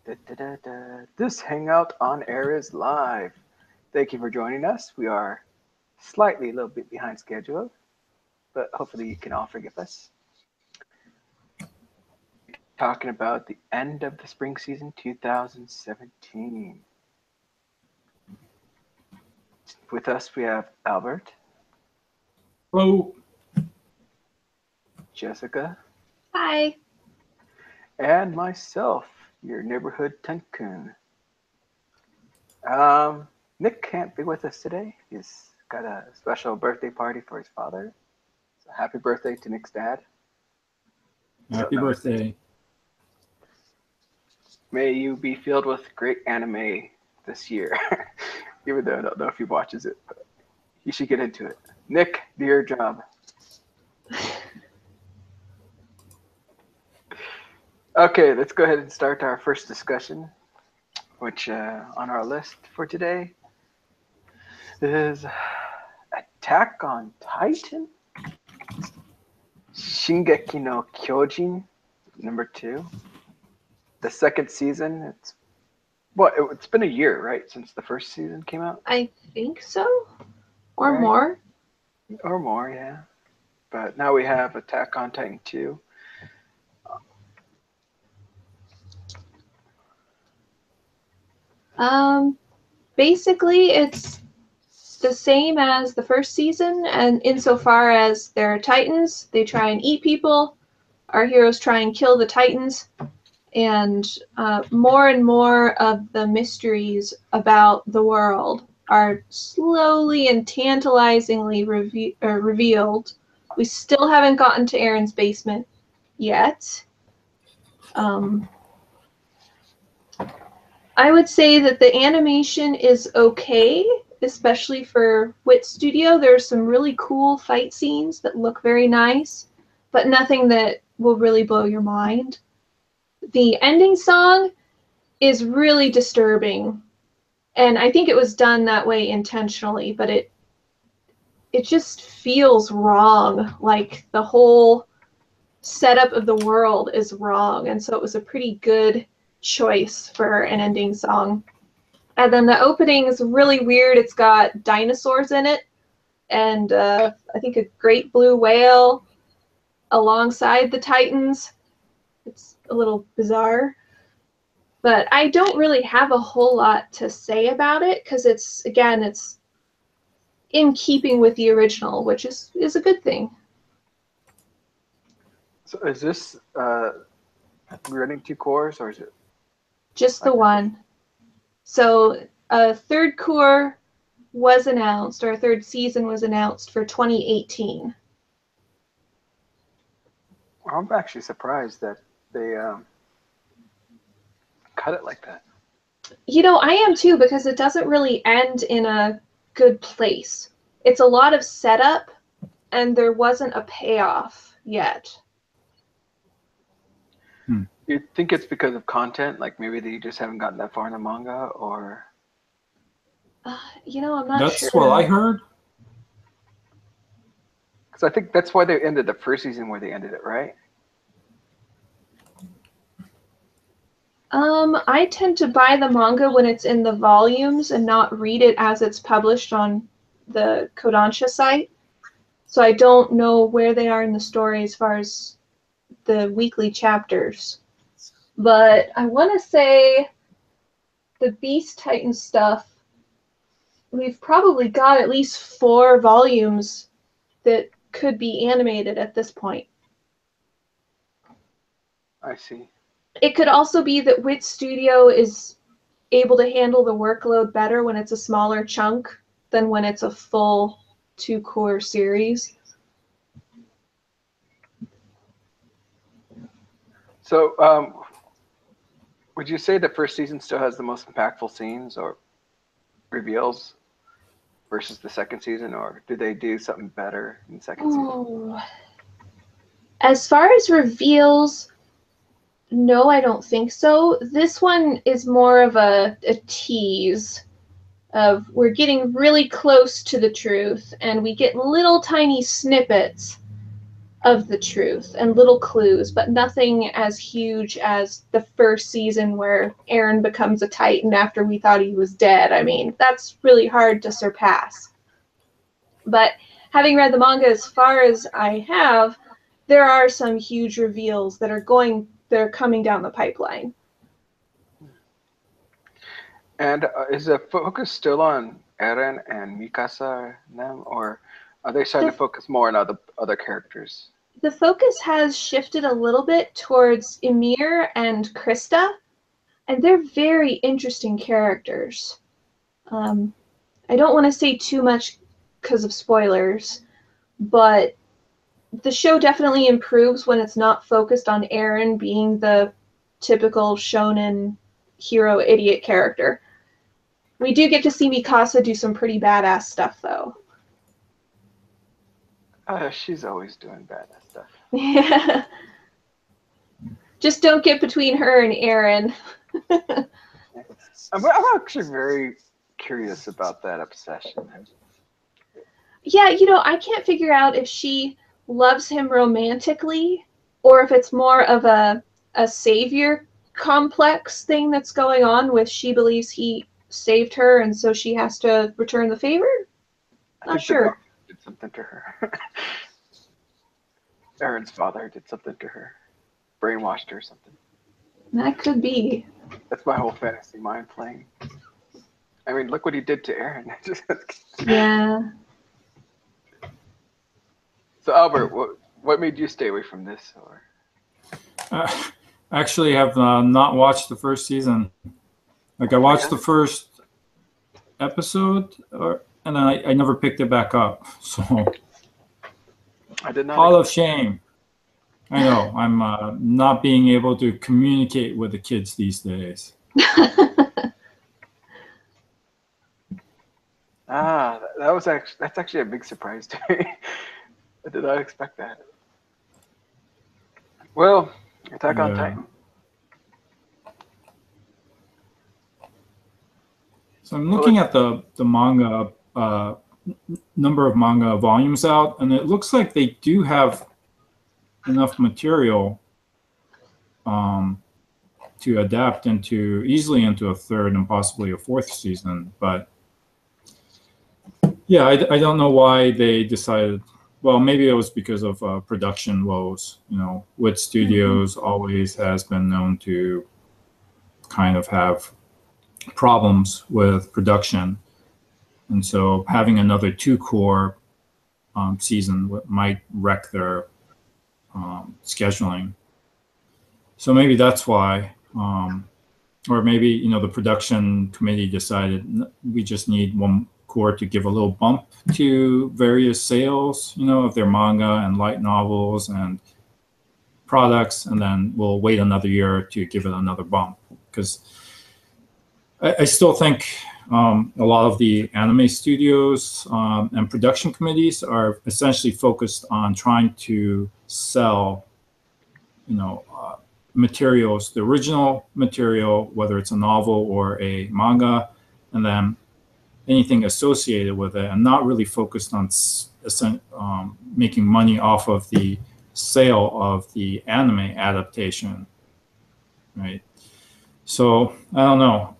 Da, da, da, da. This hangout on air is live. Thank you for joining us. We are slightly a little bit behind schedule, but hopefully you can all forgive us. Talking about the end of the spring season 2017. With us, we have Albert, Hello. Jessica, Hi. and myself, your neighborhood Tenkun. Nick can't be with us today. He's got a special birthday party for his father. So happy birthday to Nick's dad. Happy birthday. May you be filled with great anime this year. Even though I don't know if he watches it, but you should get into it. Nick, do your job. Okay, let's go ahead and start our first discussion, which on our list for today is Attack on Titan, Shingeki no Kyojin, #2. The second season. It's been a year, right, since the first season came out? I think so. Or Right. more. Or more, yeah. But now we have Attack on Titan 2. Basically, it's the same as the first season, and insofar as there are Titans, they try and eat people. Our heroes try and kill the Titans, and more of the mysteries about the world are slowly and tantalizingly revealed. We still haven't gotten to Aaron's basement yet. I would say that the animation is okay, especially for Wit Studio. There's some really cool fight scenes that look very nice, but nothing that will really blow your mind. The ending song is really disturbing, and I think it was done that way intentionally, but it just feels wrong. Like the whole setup of the world is wrong, and so it was a pretty good choice for an ending song. And then the opening is really weird. It's got dinosaurs in it, and I think a great blue whale alongside the Titans. It's a little bizarre. But I don't really have a whole lot to say about it because it's in keeping with the original, which is a good thing. So is this running 2 cores, or is it Just the one. So a third core was announced, or a third season was announced for 2018. I'm actually surprised that they cut it like that. I am too, because it doesn't really end in a good place. It's a lot of setup, and there wasn't a payoff yet. You think it's because of content? Like maybe they just haven't gotten that far in the manga, or? I'm not That's sure. what I heard. Because I think that's why they ended the first season where they ended it, right? I tend to buy the manga when it's in the volumes and not read it as it's published on the Kodansha site. So I don't know where they are in the story as far as the weekly chapters. But I want to say the Beast Titan stuff, we've probably got at least 4 volumes that could be animated at this point. I see. It could also be that Wit Studio is able to handle the workload better when it's a smaller chunk than when it's a full 2-core series. So, would you say the first season still has the most impactful scenes or reveals versus the second season, or did they do something better in the second season? As far as reveals, no, I don't think so. This one is more of a tease of we're getting really close to the truth, and we get little tiny snippets of the truth and little clues, but nothing as huge as the first season where Eren becomes a Titan after we thought he was dead. I mean, that's really hard to surpass. But having read the manga as far as I have, there are some huge reveals that are coming down the pipeline. And is the focus still on Eren and Mikasa and them, or are they starting to focus more on other characters? The focus has shifted a little bit towards Ymir and Krista, and they're very interesting characters. I don't want to say too much because of spoilers, but the show definitely improves when it's not focused on Eren being the typical shonen hero idiot character. We do get to see Mikasa do some pretty badass stuff, though. She's always doing badass stuff. Yeah. Just don't get between her and Eren. I'm actually very curious about that obsession. Yeah, I can't figure out if she loves him romantically or if it's more of a savior complex thing that's going on with she believes he saved her and so she has to return the favor. Not sure. Did something to her. Eren's father did something to her. Brainwashed her or something. That could be. That's my whole fantasy mind playing. I mean, look what he did to Eren. Yeah. So Albert, what made you stay away from this? Or Actually, have not watched the first season. Like I watched the first episode, and then I never picked it back up. So I did not. Hall of shame. I know. I'm not being able to communicate with the kids these days. That's actually a big surprise to me. I did not expect that. Well, Attack on Titan. So I'm looking at the manga, number of manga volumes out, and it looks like they do have enough material to adapt easily into a third and possibly a fourth season. But yeah, I don't know why they decided. Well, maybe it was because of production woes. Wit Studios always has been known to kind of have problems with production, and so having another 2-core season might wreck their scheduling. So maybe that's why, or maybe the production committee decided we just need one core to give a little bump to various sales, of their manga and light novels and products, and then we'll wait another year to give it another bump. Because I still think a lot of the anime studios and production committees are essentially focused on trying to sell, materials, the original material, whether it's a novel or a manga, and then anything associated with it, and not really focused on making money off of the sale of the anime adaptation, right? So I don't know.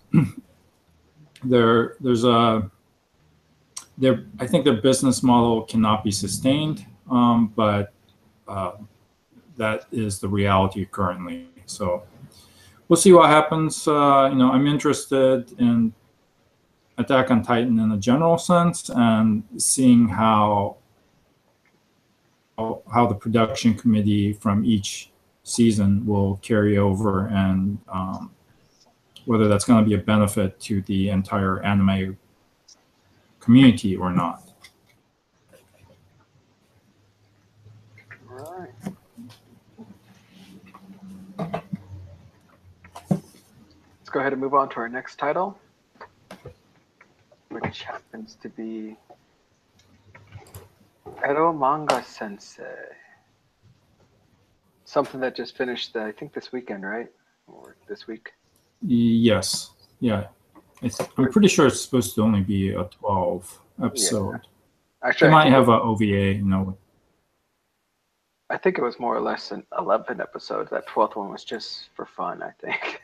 I think their business model cannot be sustained, but that is the reality currently. So we'll see what happens. I'm interested in Attack on Titan in a general sense, and seeing how the production committee from each season will carry over, and whether that's going to be a benefit to the entire anime community or not. All right. Let's go ahead and move on to our next title, which happens to be Ero Manga Sensei. Something that just finished, I think, this weekend, right? Or this week? Yes. Yeah. I'm pretty sure it's supposed to only be a 12 episode. Yeah. Actually, they might have an OVA, I think it was more or less an 11 episodes. That 12th one was just for fun, I think.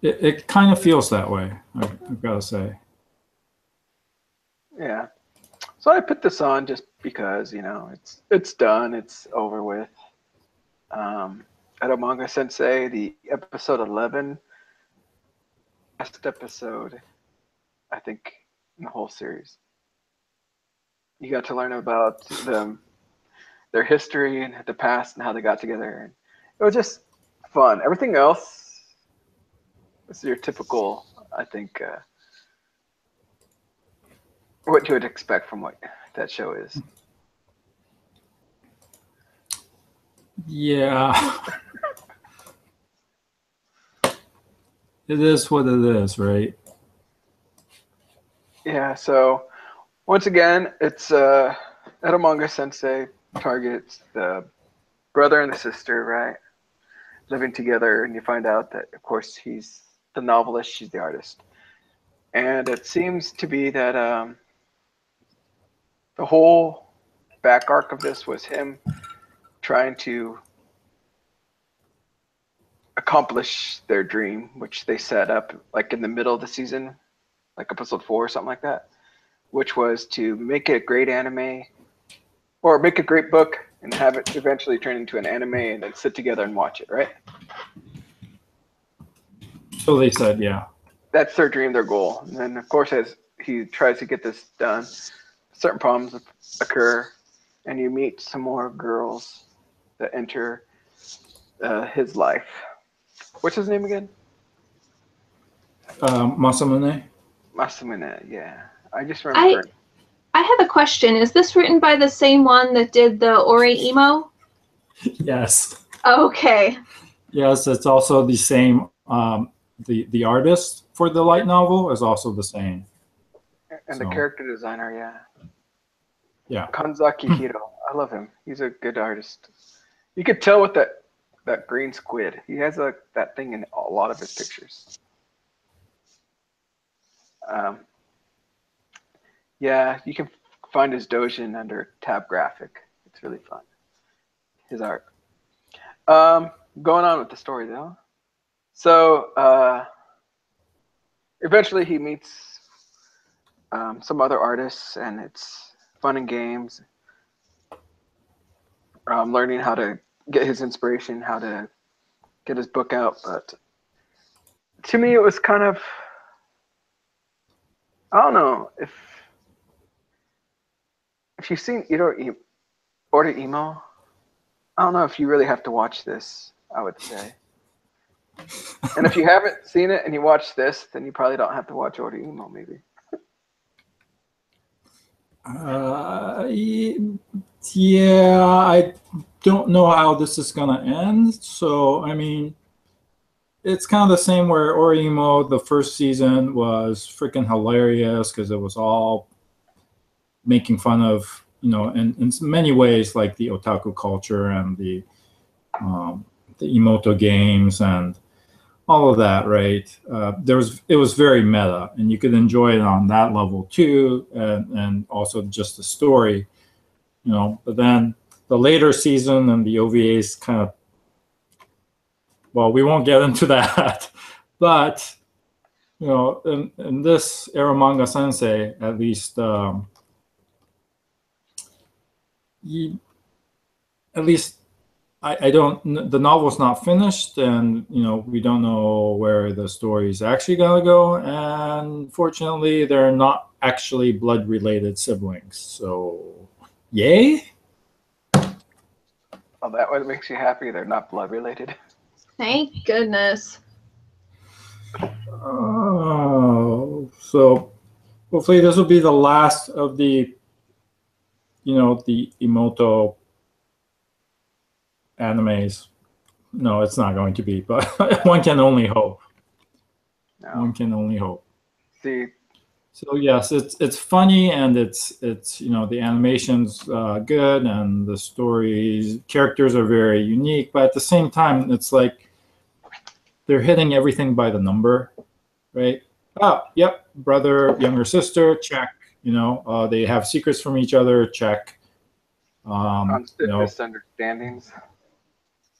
It kind of feels that way, I've got to say. Yeah. So I put this on just because, it's done, it's over with. Manga Sensei, the episode 11, best episode, I think, in the whole series. You got to learn about them, their history and the past and how they got together. And it was just fun. Everything else is your typical, I think, what you would expect from what that show is. Yeah. It is what it is, right? Yeah, so once again, it's Manga Sensei targets the brother and the sister, right? Living together, and you find out that, of course, he's the novelist, she's the artist. And it seems to be that the whole back arc of this was him trying to accomplish their dream, which they set up like in the middle of the season, like episode 4 or something like that, which was to make a great anime or make a great book and have it eventually turn into an anime and then sit together and watch it, right? So they said, yeah. That's their dream, their goal. And then, of course, as he tries to get this done, certain problems occur, and you meet some more girls that enter his life. What's his name again? Masamune? Masamune, yeah. I just remember. I have a question. Is this written by the same one that did the OreAni? Yes. Okay. Yes, it's also the same. The artist for the light novel is also the same. And the character designer, yeah. Yeah. Kanzaki Hiro. I love him. He's a good artist. You could tell with that green squid. He has that thing in a lot of his pictures. Yeah, you can find his dojin under tab graphic. It's really fun. His art. Going on with the story though. So eventually he meets some other artists, and it's fun and games. Learning how to get his inspiration, how to get his book out. But to me, it was kind of, I don't know if you've seen OreAni, I don't know if you really have to watch this, I would say. And if you haven't seen it and you watch this, then you probably don't have to watch OreAni, maybe. Yeah, I don't know how this is gonna end. So I mean, it's kind of the same where OreAni, the first season was freaking hilarious because it was all making fun of, in many ways, like the otaku culture and the Emoto games and all of that, right? It was very meta, and you could enjoy it on that level too, and also just the story, But then the later season and the OVAs kind of, well, we won't get into that, but in this Manga Sensei, at least, I don't. The novel's not finished, and we don't know where the story is actually gonna go. And fortunately, they're not actually blood-related siblings. So, yay! Oh, that what makes you happy? They're not blood related. Thank goodness. Oh, so hopefully this will be the last of the, the Emoto animes. No, it's not going to be, but one can only hope. No. One can only hope. See. So yes, it's funny, and it's the animation's good, and the stories, characters are very unique, but at the same time, it's like they're hitting everything by the number, right? Oh, yep, brother, younger sister, check. They have secrets from each other, check. Misunderstandings.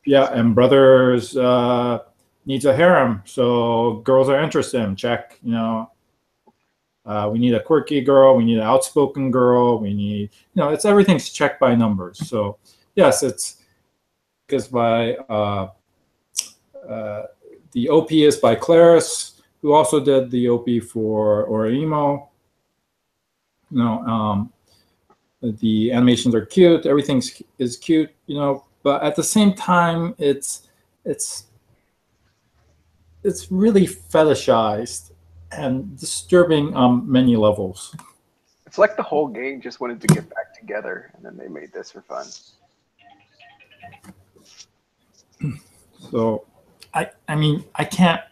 Yeah, and brothers needs a harem, so girls are interested in him. Check. We need a quirky girl. We need an outspoken girl. We need, it's everything's checked by numbers. So yes, it's because by the OP is by Claris, who also did the OP for OreAni. The animations are cute. Everything is cute. But at the same time, it's really fetishized and disturbing on many levels. It's like the whole gang just wanted to get back together, and then they made this for fun. So, I mean, I can't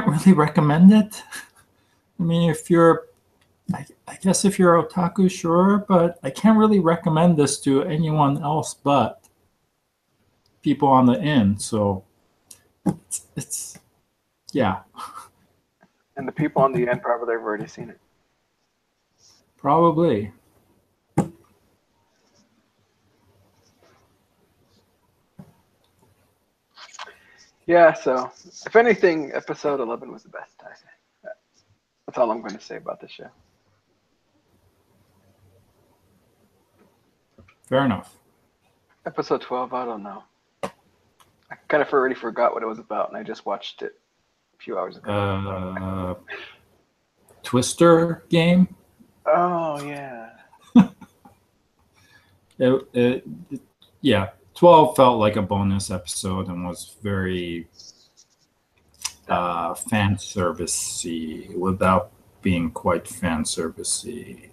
really recommend it. I mean, I guess if you're otaku, sure, but I can't really recommend this to anyone else but people on the inn. So, it's yeah. And the people on the end probably have already seen it. Probably. Yeah, so if anything, episode 11 was the best. That's all I'm going to say about the show. Fair enough. Episode 12, I don't know. I kind of already forgot what it was about, and I just watched it a few hours ago. Twister game? Oh, yeah. Yeah, 12 felt like a bonus episode and was very fan servicey without being quite fan servicey.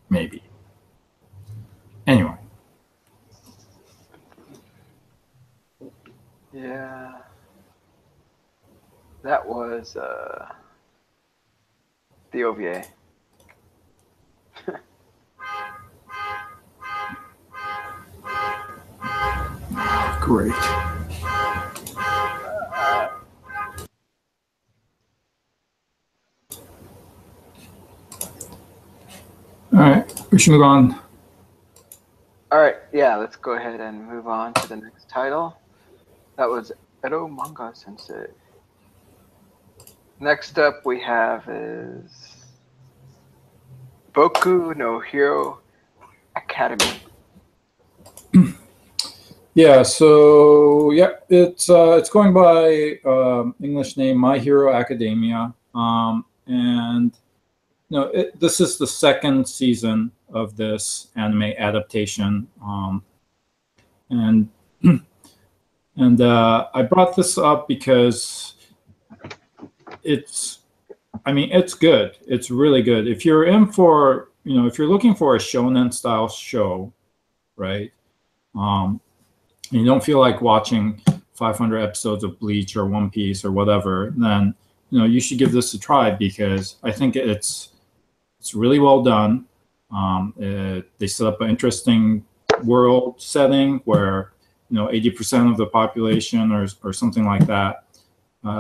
Maybe. Anyway. Yeah. That was the OVA. Great. All right, we should move on. All right, yeah, let's go ahead and move on to the next title. That was Edo Manga Sensei. Next up we have is Boku no Hero Academy. Yeah, so it's going by English name My Hero Academia, and this is the second season of this anime adaptation, and I brought this up because it's good. It's really good. If you're in for if you're looking for a shonen style show, right? And you don't feel like watching 500 episodes of Bleach or One Piece or whatever, then you should give this a try because I think it's really well done. They set up an interesting world setting where 80% of the population or something like that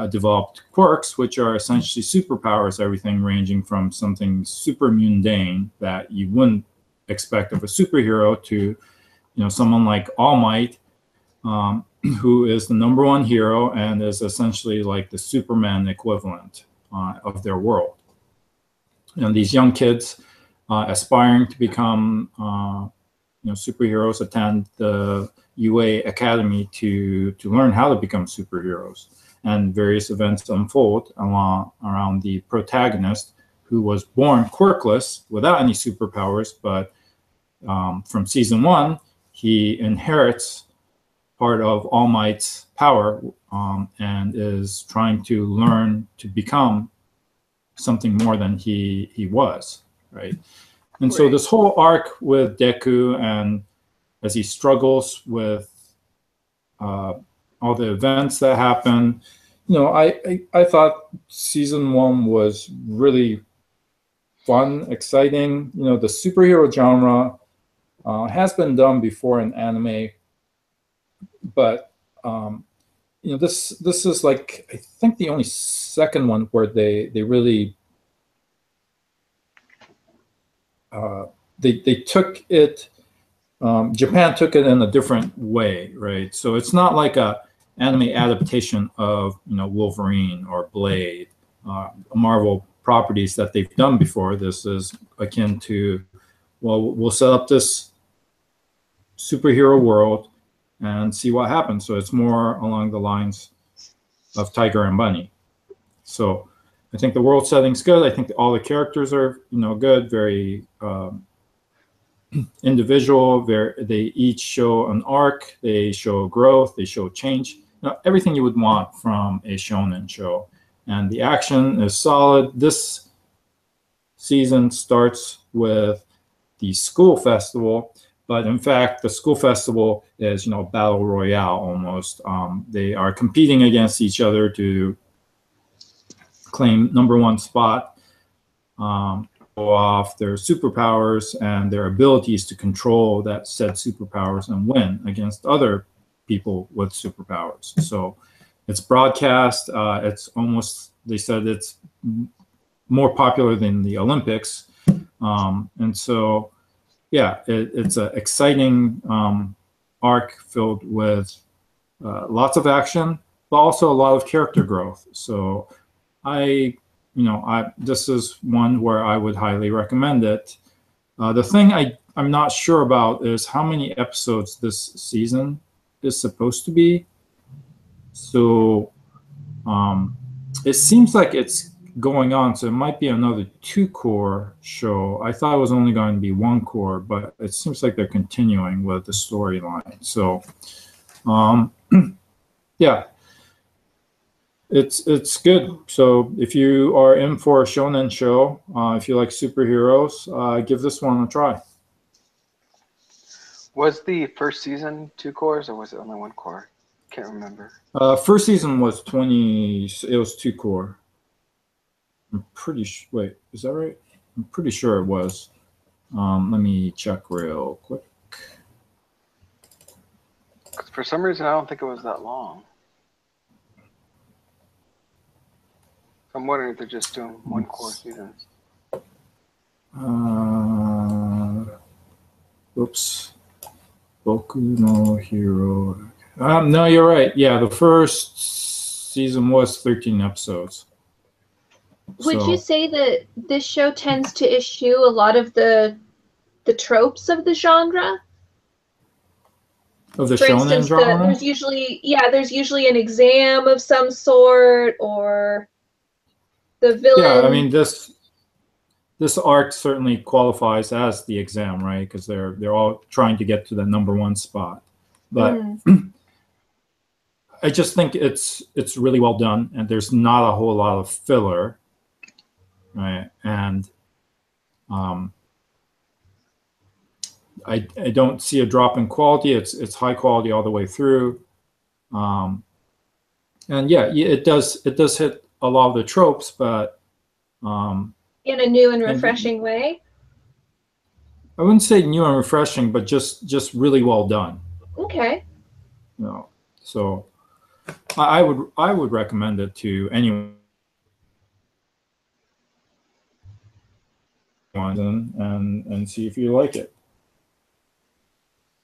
developed quirks, which are essentially superpowers. Everything ranging from something super mundane that you wouldn't expect of a superhero to someone like All Might. Who is the number one hero and is essentially like the Superman equivalent of their world. And these young kids aspiring to become superheroes attend the UA Academy to learn how to become superheroes. And various events unfold around the protagonist, who was born quirkless without any superpowers, but from season 1, he inherits part of All Might's power and is trying to learn to become something more than he was, right? And so this whole arc with Deku, and as he struggles with all the events that happen, I thought season 1 was really fun, exciting. The superhero genre has been done before in anime, but this is like I think the only second one where they really they took it Japan took it in a different way, right? So it's not like a anime adaptation of Wolverine or Blade, Marvel properties that they've done before. This is akin to, well, we'll set up this superhero world and see what happens. So it's more along the lines of Tiger and Bunny. So I think the world setting's good. I think all the characters are good, very individual. They each show an arc. They show growth. They show change. Everything you would want from a shonen show. And the action is solid. This season starts with the school festival, but in fact, the school festival is battle royale almost. They are competing against each other to claim #1 spot. Show off their superpowers and their abilities to control that said superpowers and win against other people with superpowers. So it's broadcast. It's almost, they said it's more popular than the Olympics. And so, yeah, it's an exciting arc filled with lots of action, but also a lot of character growth. So this is one where I would highly recommend it. The thing I'm not sure about is how many episodes this season is supposed to be. So it seems like it's going on, so it might be another 2-core show. I thought it was only going to be 1-core, but it seems like they're continuing with the storyline. So yeah. It's good. So if you are in for a shonen show, if you like superheroes, give this one a try. Was the first season 2 cores or was it only 1 core? Can't remember. First season was 20. It was 2-core. I'm pretty sure. Wait, is that right? I'm pretty sure it was. Let me check real quick. 'Cause for some reason, I don't think it was that long. I'm wondering if they're just doing 1-core seasons. Oops. Boku no Hero. No, you're right. Yeah, the first season was 13 episodes. Would you say that this show tends to eschew a lot of the tropes of the genre? Of the For shonen instance, genre? there's usually an exam of some sort, or the villain. Yeah, I mean this arc certainly qualifies as the exam, right? Because they're all trying to get to the #1 spot. But I just think it's really well done, and there's not a whole lot of filler, right? And I don't see a drop in quality. It's high quality all the way through. And yeah, it does hit a lot of the tropes, but in a new and refreshing way. I wouldn't say new and refreshing, but just really well done. Okay. So I would recommend it to anyone, and see if you like it.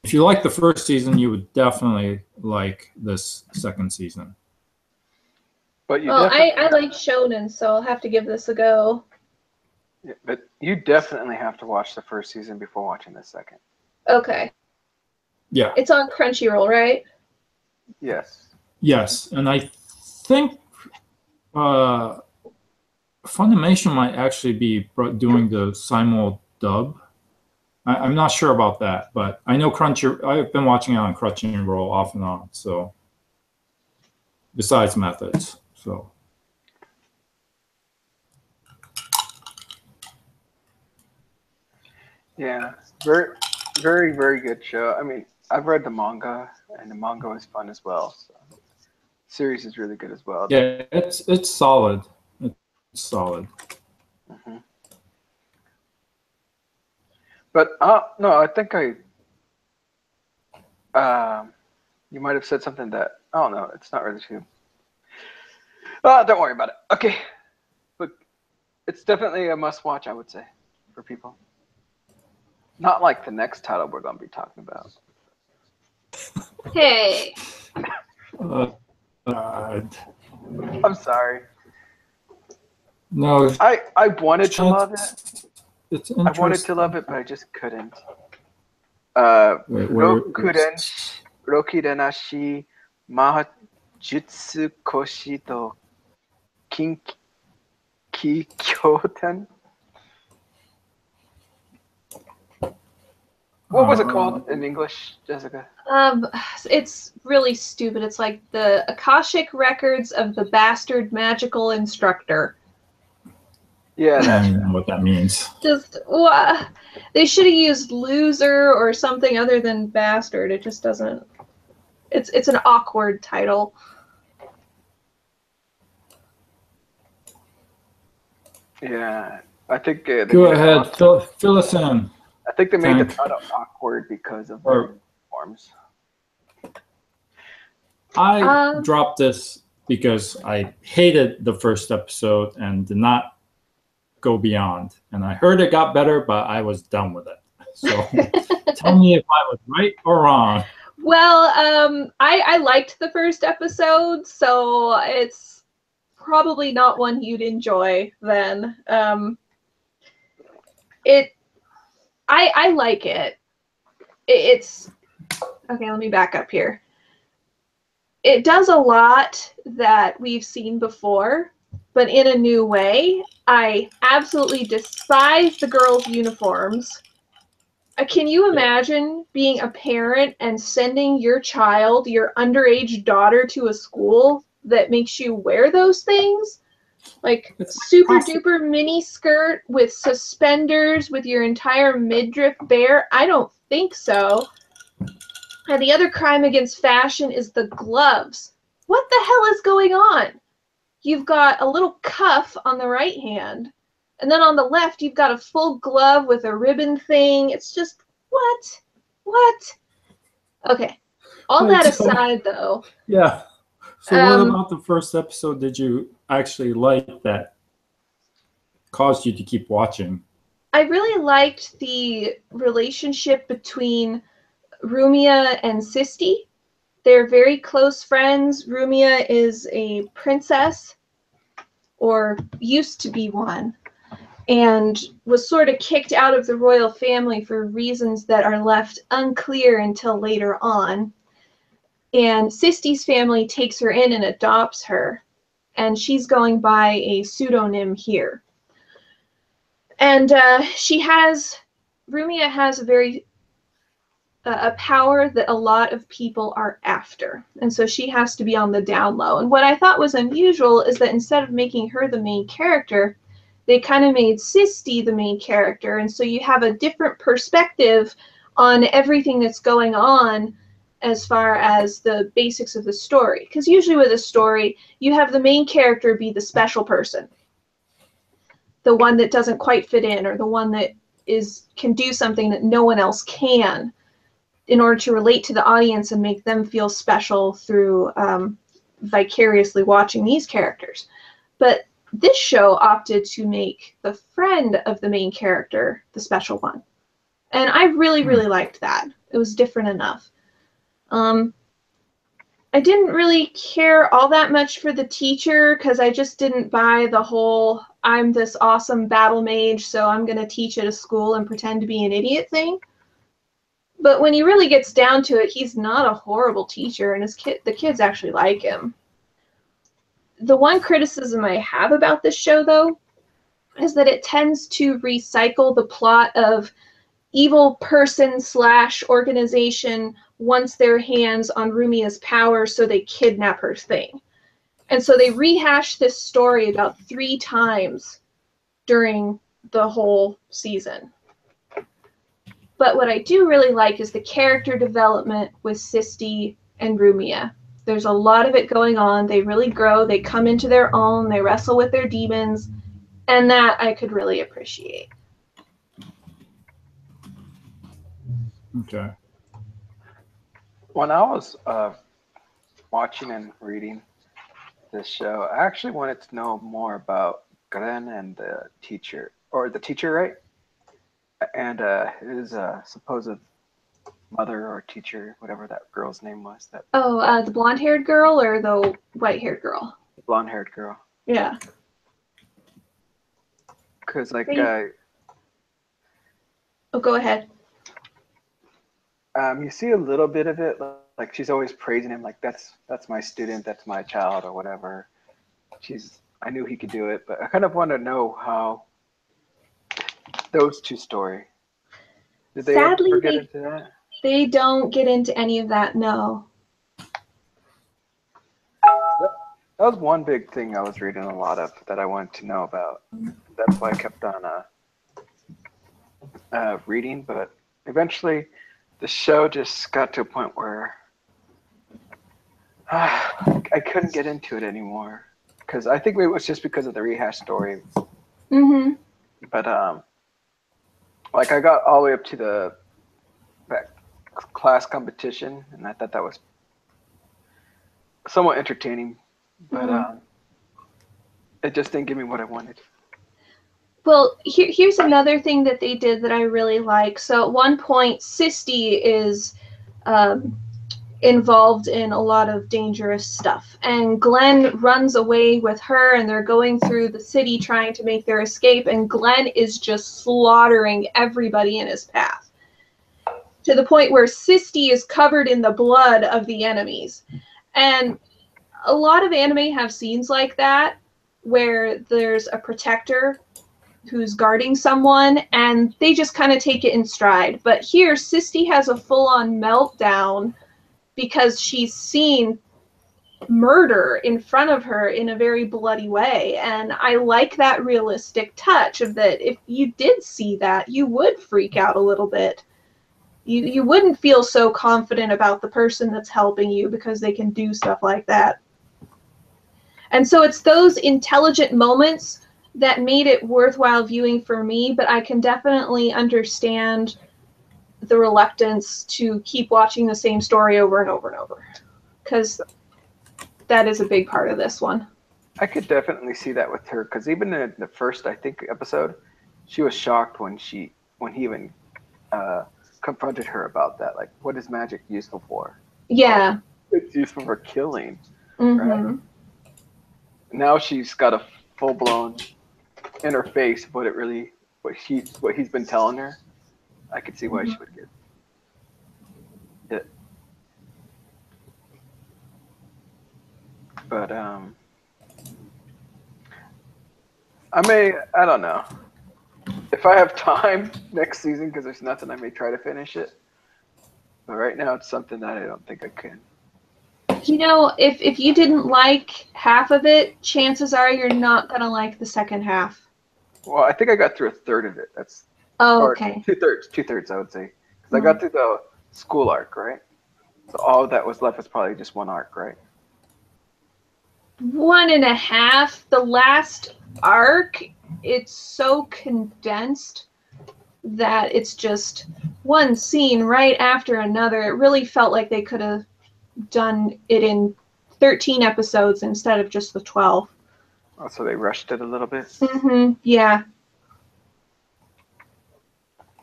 If you like the first season, you would definitely like this second season. But I like shonen, so I'll have to give this a go. Yeah, but you definitely have to watch the first season before watching the second. Okay. Yeah. It's on Crunchyroll, right? Yes. Yes, and I think Funimation might actually be doing the simul dub. I'm not sure about that, but I know I've been watching it on Crunchyroll off and on. So besides methods, so. Yeah, very, very, very good show. I mean, I've read the manga, and the manga was fun as well. So. The series is really good as well. Yeah, it's solid. It's solid. Mm-hmm. But no, I think you might have said something that I don't know. It's not really true. Don't worry about it. Okay, but it's definitely a must-watch, I would say, for people. Not like the next title we're going to be talking about. Hey. God. I'm sorry. No, I wanted to love it. it's I wanted to interesting. love it, but I just couldn't. Wait, where? Rokidenashi Mahajutsu Koshi to Kinki Kyoten. What was it called in English, Jessica? It's really stupid. It's like the Akashic Records of the Bastard Magical Instructor. Yeah, I that's don't even know what that means. Just what? They should have used loser or something other than bastard. It just doesn't. It's an awkward title. Yeah, I think they Go made it ahead, fill us in. I think they made the Tank. title awkward because of Or- the forms. I dropped this because I hated the first episode and did not go beyond. And I heard it got better, but I was done with it. So tell me if I was right or wrong. Well, I liked the first episode, so it's probably not one you'd enjoy then. I like it. It's okay, let me back up here. It does a lot that we've seen before, but in a new way. I absolutely despise the girls' uniforms. Can you imagine being a parent and sending your child, your underage daughter, to a school that makes you wear those things? Like super duper mini skirt with suspenders with your entire midriff bare? I don't think so. And the other crime against fashion is the gloves. What the hell is going on? You've got a little cuff on the right hand, and then on the left you've got a full glove with a ribbon thing. It's just, what? What? Okay. All that aside, though. Yeah. So what about the first episode did you actually like that caused you to keep watching? I really liked the relationship between Rumia and Sisti. They're very close friends. Rumia is a princess, or used to be one, and was sort of kicked out of the royal family for reasons that are left unclear until later on. And Sisti's family takes her in and adopts her, and she's going by a pseudonym here. And Rumia has a power that a lot of people are after. And so she has to be on the down low. And what I thought was unusual is that instead of making her the main character, they kind of made Sisti the main character. And so you have a different perspective on everything that's going on as far as the basics of the story. Because usually with a story, you have the main character be the special person, the one that doesn't quite fit in, or the one that can do something that no one else can, in order to relate to the audience and make them feel special through vicariously watching these characters. But this show opted to make the friend of the main character the special one. And I really, really liked that. It was different enough. I didn't really care all that much for the teacher because I just didn't buy the whole I'm this awesome battle mage, so I'm going to teach at a school and pretend to be an idiot thing. But when he really gets down to it, he's not a horrible teacher, and the kids actually like him. The one criticism I have about this show, though, is that it tends to recycle the plot of evil person / organization wants their hands on Rumia's power, so they kidnap her thing. And so they rehash this story about 3 times during the whole season. But what I do really like is the character development with Sisti and Rumia. There's a lot of it going on. They really grow. They come into their own. They wrestle with their demons. And that I could really appreciate. Okay. When I was watching and reading this show, I actually wanted to know more about Glenn and the teacher, or the teacher, right? and his supposed mother or teacher, whatever that girl's name was, that Oh, the blonde-haired girl or the white-haired girl? blonde-haired girl. Yeah. Because like Oh, go ahead. you see a little bit of it, like she's always praising him, like that's my student, that's my child, or whatever. I knew he could do it, but I kind of want to know how those two story. Did they Sadly, ever get into that? they don't get into any of that, no. That was one big thing I was reading a lot of that I wanted to know about. That's why I kept on reading, but eventually the show just got to a point where I couldn't get into it anymore. Because I think it was just because of the rehash story. Mm-hmm. But like I got all the way up to that class competition, and I thought that was somewhat entertaining. But it just didn't give me what I wanted. Well, here's another thing that they did that I really like. So at one point, Sisti is involved in a lot of dangerous stuff, and Glenn runs away with her, and they're going through the city trying to make their escape, and Glenn is just slaughtering everybody in his path, to the point where Sisti is covered in the blood of the enemies. And a lot of anime have scenes like that, where there's a protector who's guarding someone, and they just kind of take it in stride. But here, Sisti has a full-on meltdown because she's seen murder in front of her in a very bloody way. And I like that realistic touch of that. If you did see that, you would freak out a little bit. You wouldn't feel so confident about the person that's helping you because they can do stuff like that. And so it's those intelligent moments that made it worthwhile viewing for me, but I can definitely understand the reluctance to keep watching the same story over and over and over, because that is a big part of this one. I could definitely see that with her, because even in the first, I think, episode, she was shocked when he even confronted her about that. Like, what is magic useful for? Yeah. It's useful for killing, Mm-hmm. right? Now she's got a full-blown in her face of what he's been telling her. I could see why she would get it. But I don't know. If I have time next season, because there's nothing, I may try to finish it. But right now, it's something that I don't think I can. You know, if you didn't like half of it, chances are you're not going to like the second half. Well, I think I got through a third of it. That's okay. Two-thirds, I would say. Because I got through the school arc, right? So all that was left was probably just one arc, right? 1.5. The last arc, it's so condensed that it's just one scene right after another. It really felt like they could have done it in 13 episodes instead of just the 12. Oh, so they rushed it a little bit? Mm-hmm. Yeah.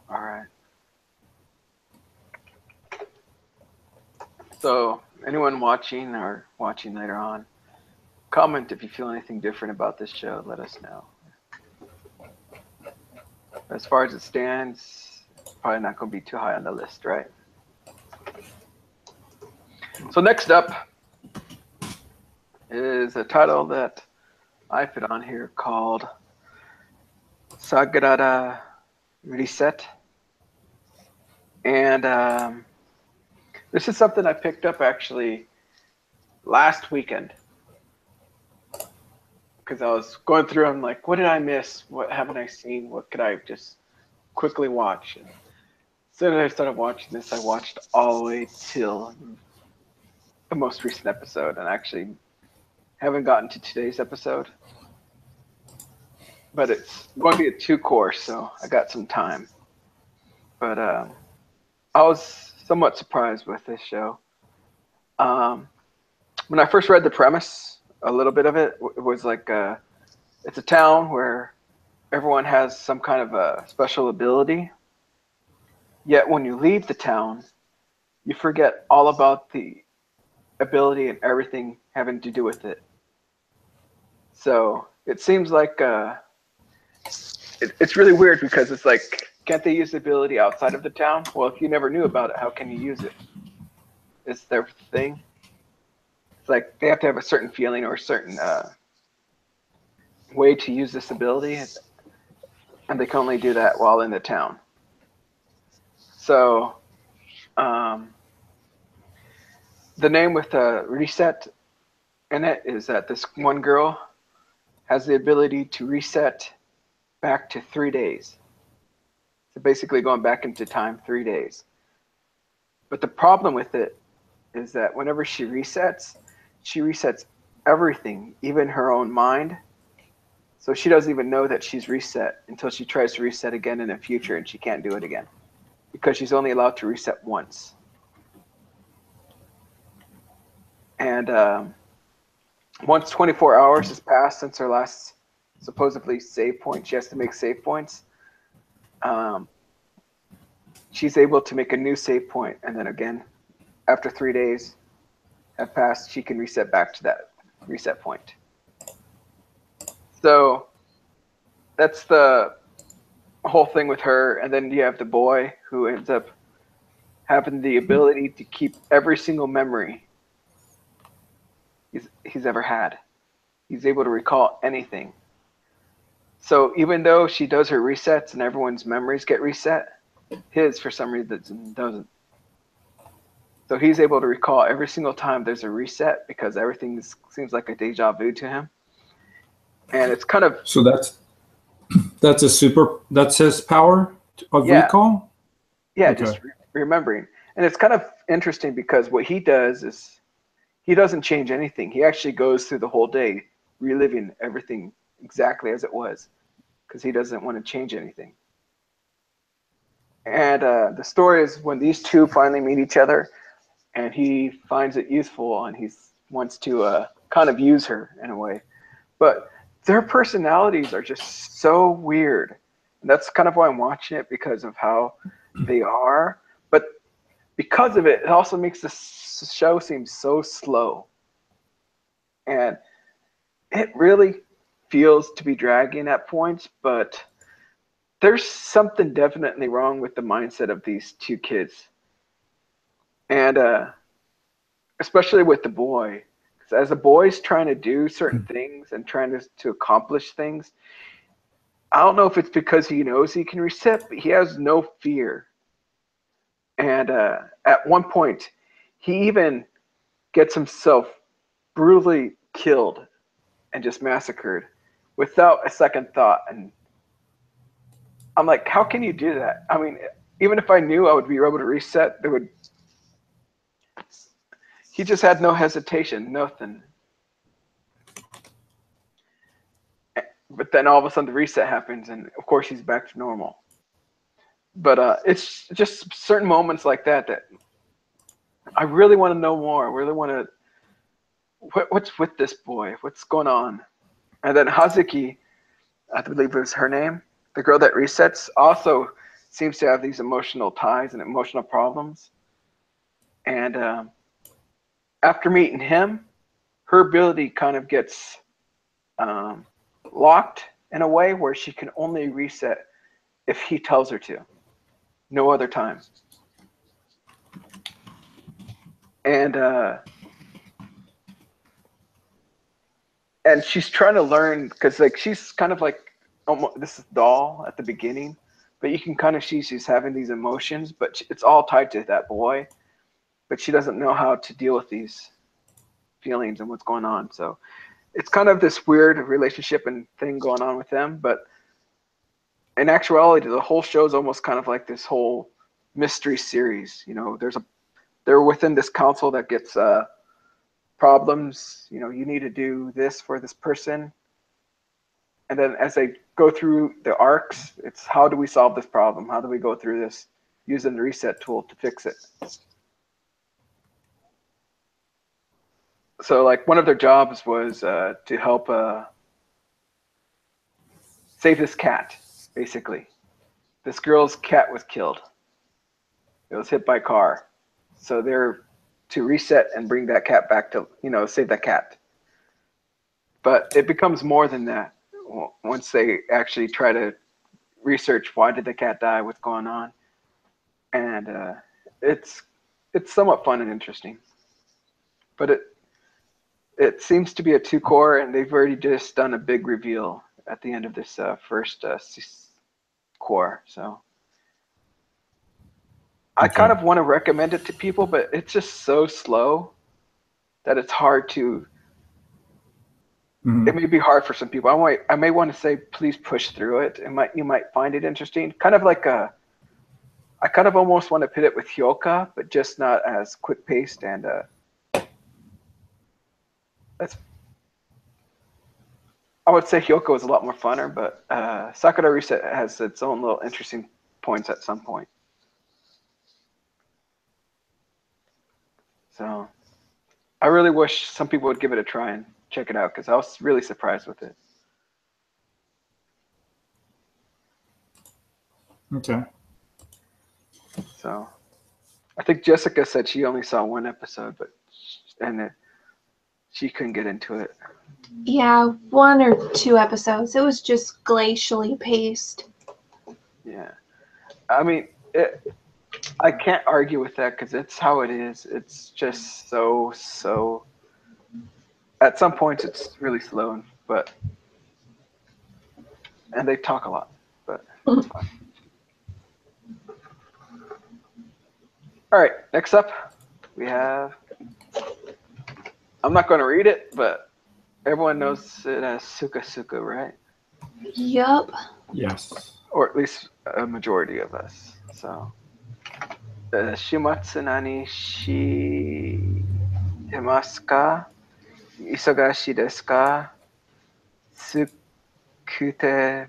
All right. So anyone watching or watching later on, comment if you feel anything different about this show. Let us know. As far as it stands, probably not going to be too high on the list, right? So next up is a title that I put on here called Sagrada Reset. And this is something I picked up actually last weekend. Because I was going through, I'm like, what did I miss? What haven't I seen? What could I just quickly watch? And as soon as I started watching this, I watched all the way till the most recent episode, and actually haven't gotten to today's episode. But it's going to be a 2-course, so I got some time. But I was somewhat surprised with this show. When I first read the premise, a little bit of it was like it's a town where everyone has some kind of a special ability, Yet when you leave the town, you forget all about the ability and everything having to do with it. So it seems like it's really weird because it's like, can't they use the ability outside of the town? Well, if you never knew about it, how can you use it? It's their thing. It's like they have to have a certain feeling or a certain way to use this ability, and they can only do that while in the town. So the name with reset in it is that this one girl has the ability to reset back to 3 days. So basically going back into time 3 days. But the problem with it is that whenever she resets everything, even her own mind. So she doesn't even know that she's reset until she tries to reset again in the future, and she can't do it again because she's only allowed to reset once. And once 24 hours has passed since her last supposedly save point, she has to make save points. She's able to make a new save point, and then again, after 3 days have passed, she can reset back to that reset point. So that's the whole thing with her. And then you have the boy who ends up having the ability to keep every single memory he's ever had. He's able to recall anything. So even though she does her resets and everyone's memories get reset, his for some reason doesn't. So he's able to recall every single time there's a reset because everything seems like a deja vu to him. And it's kind of So that's his power of Yeah. recall? Yeah, Okay. just remembering. And it's kind of interesting because what he does is he doesn't change anything. He actually goes through the whole day reliving everything exactly as it was because he doesn't want to change anything. And the story is when these two finally meet each other and he finds it useful and he wants to kind of use her in a way. But their personalities are just so weird. And that's kind of why I'm watching it, because of how they are. But because of it, it also makes the show seem so slow. And it really feels to be dragging at points, but there's something definitely wrong with the mindset of these two kids. And especially with the boy. Because as the boy's trying to do certain things and trying to accomplish things, I don't know if it's because he knows he can reset, but he has no fear. And at one point, he even gets himself brutally killed and just massacred without a second thought. And I'm like, how can you do that? I mean, even if I knew I would be able to reset, he just had no hesitation, nothing. But then all of a sudden the reset happens, and of course he's back to normal. But it's just certain moments like that I really want to know more. I really want to. What's with this boy? What's going on? And then Hazuki, I believe was her name, the girl that resets, also seems to have these emotional ties and emotional problems. And after meeting him, her ability kind of gets locked in a way where she can only reset if he tells her to. No other time. And she's trying to learn because like she's kind of like almost this doll at the beginning, but you can kind of see she's having these emotions, but it's all tied to that boy. But she doesn't know how to deal with these feelings and what's going on. So it's kind of this weird relationship and thing going on with them. But in actuality, the whole show is almost kind of like this whole mystery series. You know, they're within this council that gets problems. You know, you need to do this for this person. And then as they go through the arcs, it's how do we solve this problem? How do we go through this using the reset tool to fix it? So like one of their jobs was to help save this cat, basically. This girl's cat was killed. It was hit by a car. So they're to reset and bring that cat back to, save that cat. But it becomes more than that once they actually try to research why did the cat die, what's going on, and it's somewhat fun and interesting. But it seems to be a two core, and they've already just done a big reveal at the end of this first core. So I kind of want to recommend it to people, but it's just so slow that it's hard to. It may be hard for some people. I may want to say, please push through it. You might find it interesting. Kind of like I kind of almost want to pit it with Hyoka, but just not as quick paced and that's. I would say Hyoka was a lot more funner, but Sakura Reset has its own little interesting points at some point. So I really wish some people would give it a try and check it out because I was really surprised with it. Okay. So I think Jessica said she only saw one episode, and she couldn't get into it. Yeah, 1 or 2 episodes. It was just glacially paced. Yeah. I mean, I can't argue with that because it's how it is. It's just so. At some points, it's really slow, and they talk a lot, but it's fine. All right, next up, we have. I'm not going to read it, but everyone knows it as Suka Suka, right? Yup. Yes. Or at least a majority of us. So, Shimatsu nani shitemasu ka? Isogashi desu ka? Sukute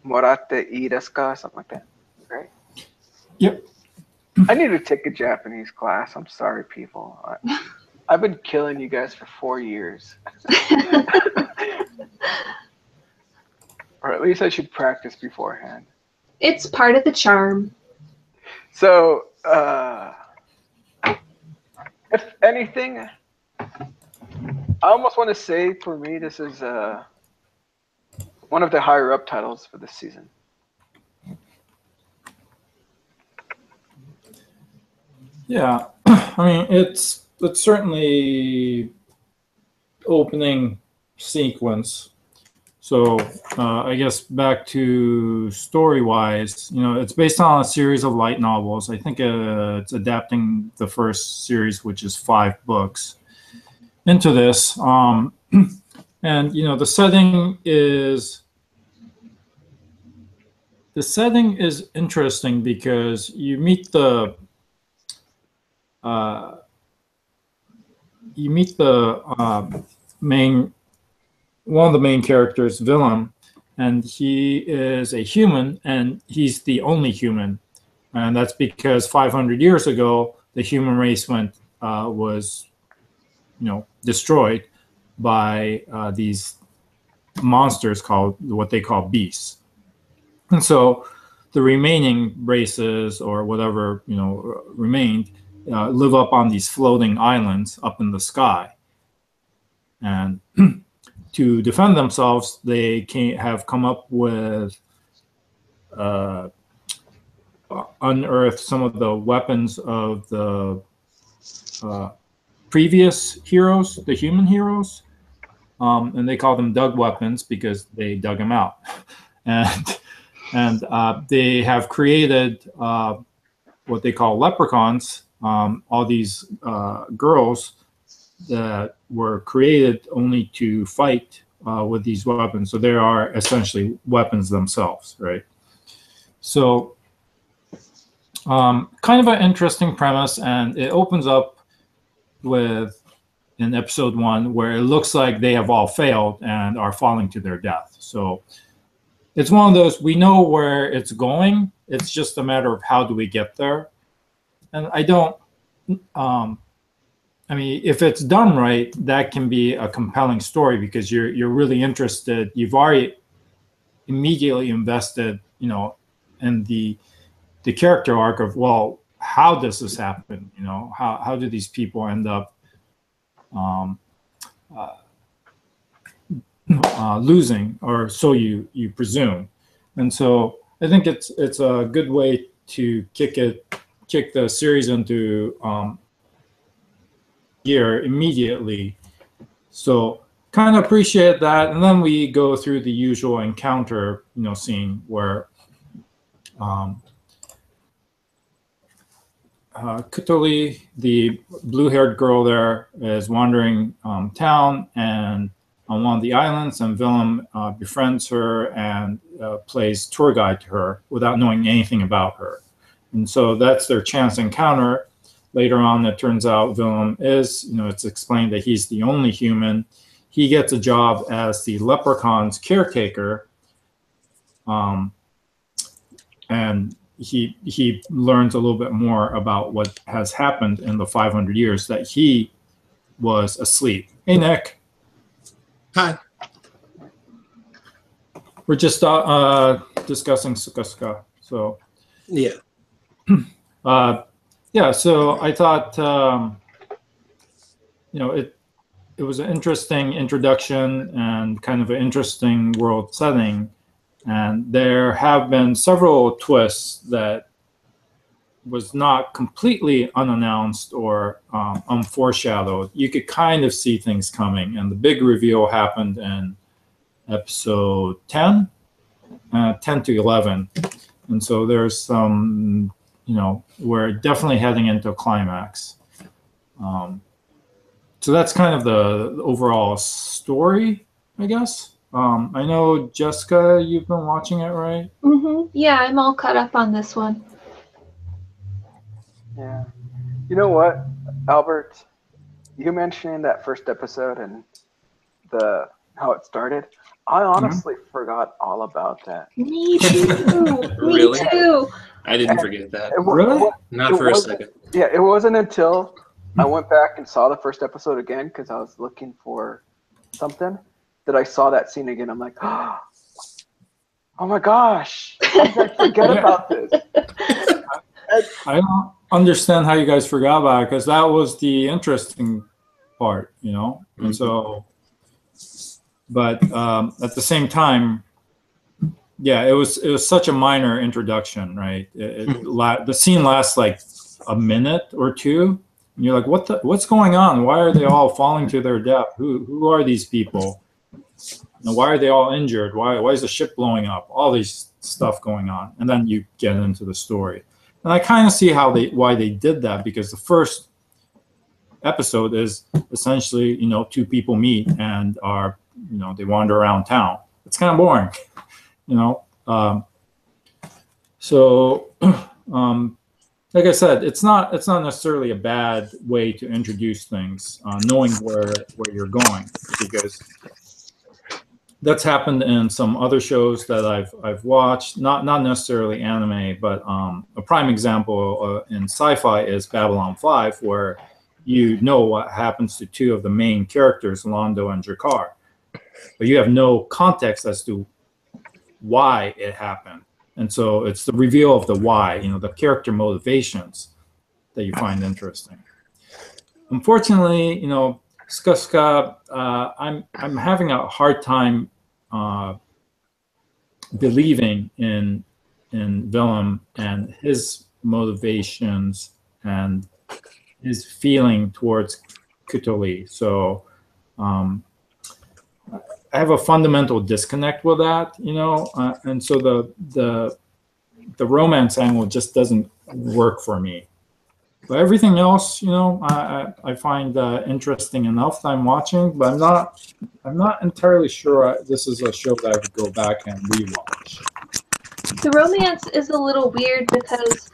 moratte ii desu ka? Something like that, right? Yep. I need to take a Japanese class. I'm sorry, people. I've been killing you guys for 4 years. Or at least I should practice beforehand. It's part of the charm. So, if anything, I almost want to say for me, this is one of the higher up titles for this season. Yeah, I mean it's certainly opening sequence. So I guess back to story-wise, it's based on a series of light novels. I think it's adapting the first series, which is 5 books, into this. And the setting is interesting because you meet the one of the main characters, Willem, and he is a human, and he's the only human, and that's because 500 years ago the human race was destroyed by these monsters called what they call beasts, and so the remaining races or whatever remained live up on these floating islands up in the sky, and to defend themselves, they have come up with unearthed some of the weapons of the previous heroes, the human heroes, and they call them dug weapons because they dug them out, and they have created what they call leprechauns, all these girls that were created only to fight with these weapons. So they are essentially weapons themselves, right? So kind of an interesting premise, and it opens up with in episode 1 where it looks like they have all failed and are falling to their death. So it's one of those, we know where it's going. It's just a matter of how do we get there. And I don't, I mean, if it's done right, that can be a compelling story because you're really interested. You've already immediately invested, in the character arc of, well, how does this happen? You know, how do these people end up losing, or so you presume. And so I think it's a good way to kick the series into gear immediately. So kind of appreciate that, and then we go through the usual encounter, scene where Kutuli, the blue-haired girl there, is wandering town and on one of the islands, and Willem befriends her and plays tour guide to her without knowing anything about her. And so that's their chance encounter. Later on, it turns out Willem is, it's explained that he's the only human. He gets a job as the leprechaun's caretaker, and he learns a little bit more about what has happened in the 500 years that he was asleep. Hey, Nick. Hi. We're just discussing Sukaska. So yeah. Yeah. So I thought it was an interesting introduction and kind of an interesting world setting. And there have been several twists that was not completely unannounced or unforeshadowed. You could kind of see things coming. And the big reveal happened in episode 10 to 11. And so there's some, we're definitely heading into a climax. So that's kind of the overall story, I guess. I know, Jessica, you've been watching it, right? Mm-hmm. Yeah, I'm all caught up on this one. Yeah. You know what, Albert? You mentioning that first episode and how it started. I honestly forgot all about that. Me too. Really? Me too. I didn't forget that. Really? Not for a second. Yeah, it wasn't until I went back and saw the first episode again because I was looking for something that I saw that scene again. I'm like, oh my gosh, how did I forget about this? I don't understand how you guys forgot about it, because that was the interesting part, And so, but at the same time, yeah, it was such a minor introduction, right? The scene lasts like a minute or two, and you're like, what's going on? Why are they all falling to their death? Who are these people? Why are they all injured? Why is the ship blowing up? All these stuff going on, and then you get into the story. And I kind of see why they did that, because the first episode is essentially, two people meet and are, they wander around town. It's kind of boring, So, like I said, it's not necessarily a bad way to introduce things, knowing where you're going, because that's happened in some other shows that I've watched, not necessarily anime, but a prime example in sci-fi is Babylon 5, where what happens to two of the main characters, Londo and Jakar, but you have no context as to why it happened. And so it's the reveal of the why, the character motivations that you find interesting. Unfortunately, Skuska, I'm having a hard time believing in Willem and his motivations and his feeling towards Kutuli. So I have a fundamental disconnect with that, and so the romance angle just doesn't work for me. But everything else, I find interesting enough that I'm watching, but I'm not entirely sure this is a show that I would go back and rewatch. The romance is a little weird because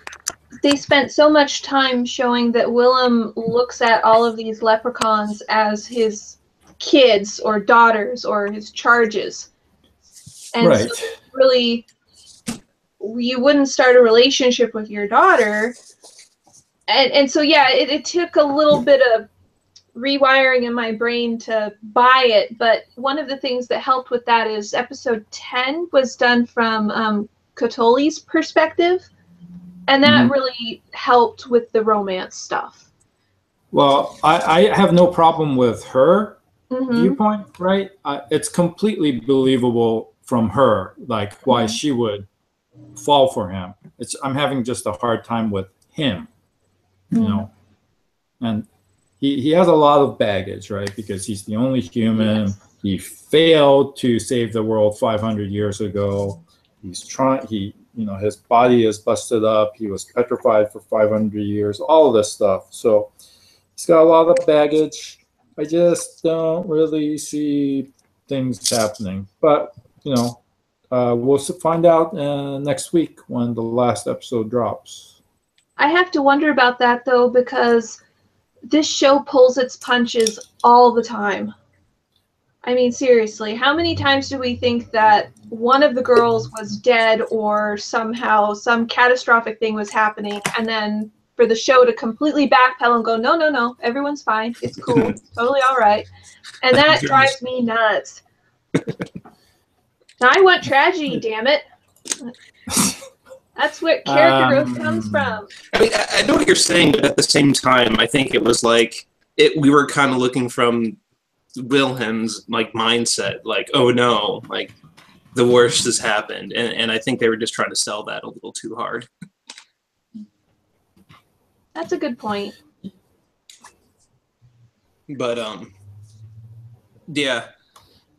they spent so much time showing that Willem looks at all of these leprechauns as his kids or daughters or his charges. And right. So really, you wouldn't start a relationship with your daughter. And so, yeah, it took a little bit of rewiring in my brain to buy it. But one of the things that helped with that is episode 10 was done from Kotoli's perspective. And that really helped with the romance stuff. Well, I have no problem with her viewpoint, right? It's completely believable from her, like why she would fall for him. I'm having just a hard time with him, you know. And he has a lot of baggage, right? Because he's the only human. Yes. He failed to save the world 500 years ago. He's trying. His body is busted up. He was petrified for 500 years. All of this stuff. So he's got a lot of baggage. I just don't really see things happening. But we'll find out next week when the last episode drops. I have to wonder about that though, because this show pulls its punches all the time. I mean, seriously, how many times do we think that one of the girls was dead or somehow some catastrophic thing was happening, and then for the show to completely backpedal and go, no, no, no, everyone's fine, it's cool, totally all right. And that drives me nuts. Now I want tragedy, damn it. That's what character growth comes from. I mean, I know what you're saying, but at the same time, I think it was like we were kind of looking from Wilhelm's mindset, like, oh no, like the worst has happened, and I think they were just trying to sell that a little too hard. That's a good point. But yeah,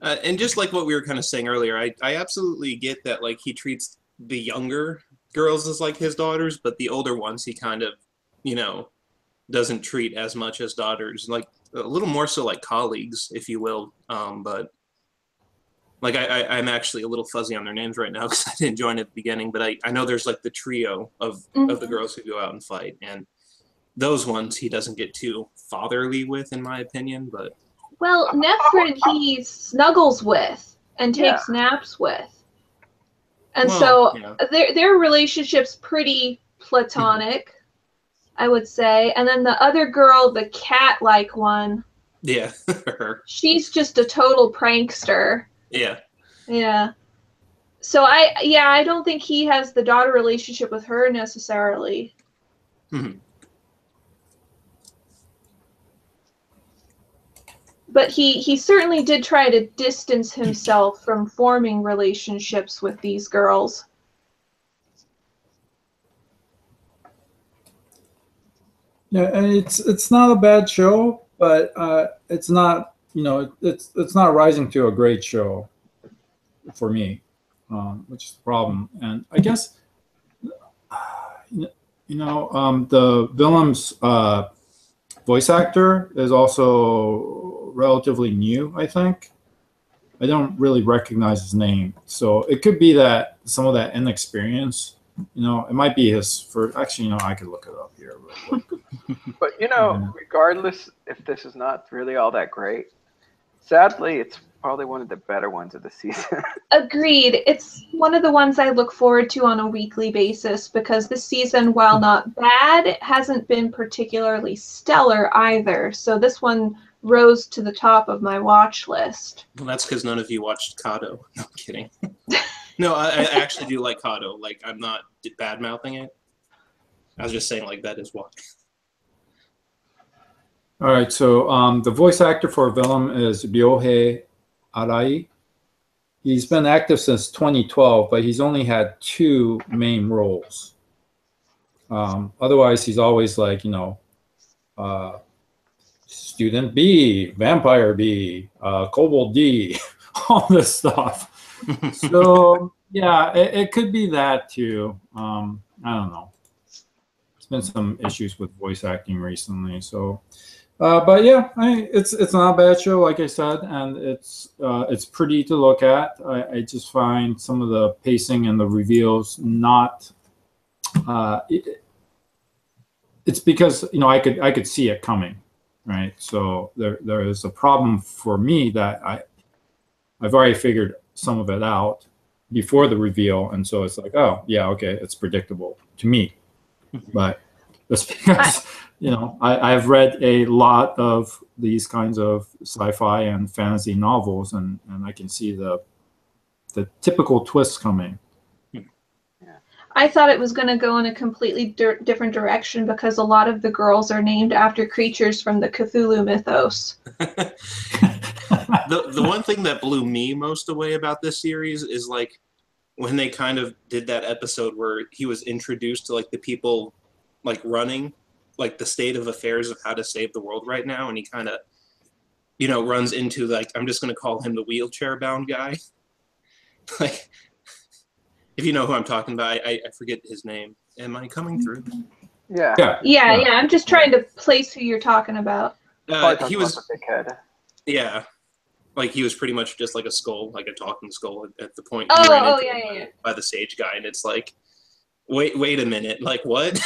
and just like what we were kind of saying earlier, I absolutely get that, like, he treats the younger girls as like his daughters, but the older ones he kind of, doesn't treat as much as daughters, like a little more so like colleagues, if you will. But like I'm actually a little fuzzy on their names right now because I didn't join at the beginning, but I know there's like the trio of the girls who go out and fight, and those ones he doesn't get too fatherly with, in my opinion. But well, Nephrin he snuggles with and takes naps with. And their relationship's pretty platonic, I would say. And then the other girl, the cat-like one, yeah, her. She's just a total prankster. Yeah. Yeah. So I don't think he has the daughter relationship with her necessarily. Mm-hmm. But he certainly did try to distance himself from forming relationships with these girls. Yeah, and it's not a bad show, but it's not it's not rising to a great show for me, which is the problem. And I guess the Willem's voice actor is also relatively new, I think. I don't really recognize his name. So it could be that some of that inexperience, it might be his first. Actually, I could look it up here. But, regardless if this is not really all that great, sadly, it's probably one of the better ones of the season. Agreed. It's one of the ones I look forward to on a weekly basis because this season, while not bad, it hasn't been particularly stellar either. So this one rose to the top of my watch list. Well, that's because none of you watched Kato. No, I'm kidding. No, I actually do like Kato. Like, I'm not bad-mouthing it. I was just saying, like, that is why. All right, so the voice actor for Willem is Ryohei Arai. He's been active since 2012, but he's only had 2 main roles. Otherwise, he's always like, Student B, Vampire B, Kobold D, all this stuff. So, yeah, it could be that too. I don't know. There's been some issues with voice acting recently, so... but yeah, it's not a bad show, like I said, and it's pretty to look at. I just find some of the pacing and the reveals not. It's because I could see it coming, right? So there is a problem for me that I've already figured some of it out before the reveal, and so it's like, oh yeah, okay, it's predictable to me, but that's because. I've read a lot of these kinds of sci-fi and fantasy novels, and I can see the typical twists coming. Yeah. I thought it was going to go in a completely different direction because a lot of the girls are named after creatures from the Cthulhu mythos. The one thing that blew me most away about this series is like when they kind of did that episode where he was introduced to like the people like running like the state of affairs of how to save the world right now, and he kind of, you know, runs into like, I'm just going to call him the wheelchair bound guy. Like, if you know who I'm talking about, I forget his name. Am I coming through? Yeah. Yeah. I'm just trying to place who you're talking about. He was a big head. Yeah, like he was pretty much just like a skull, like a talking skull at the point he ran into him by the sage guy, and it's like, wait a minute, like what?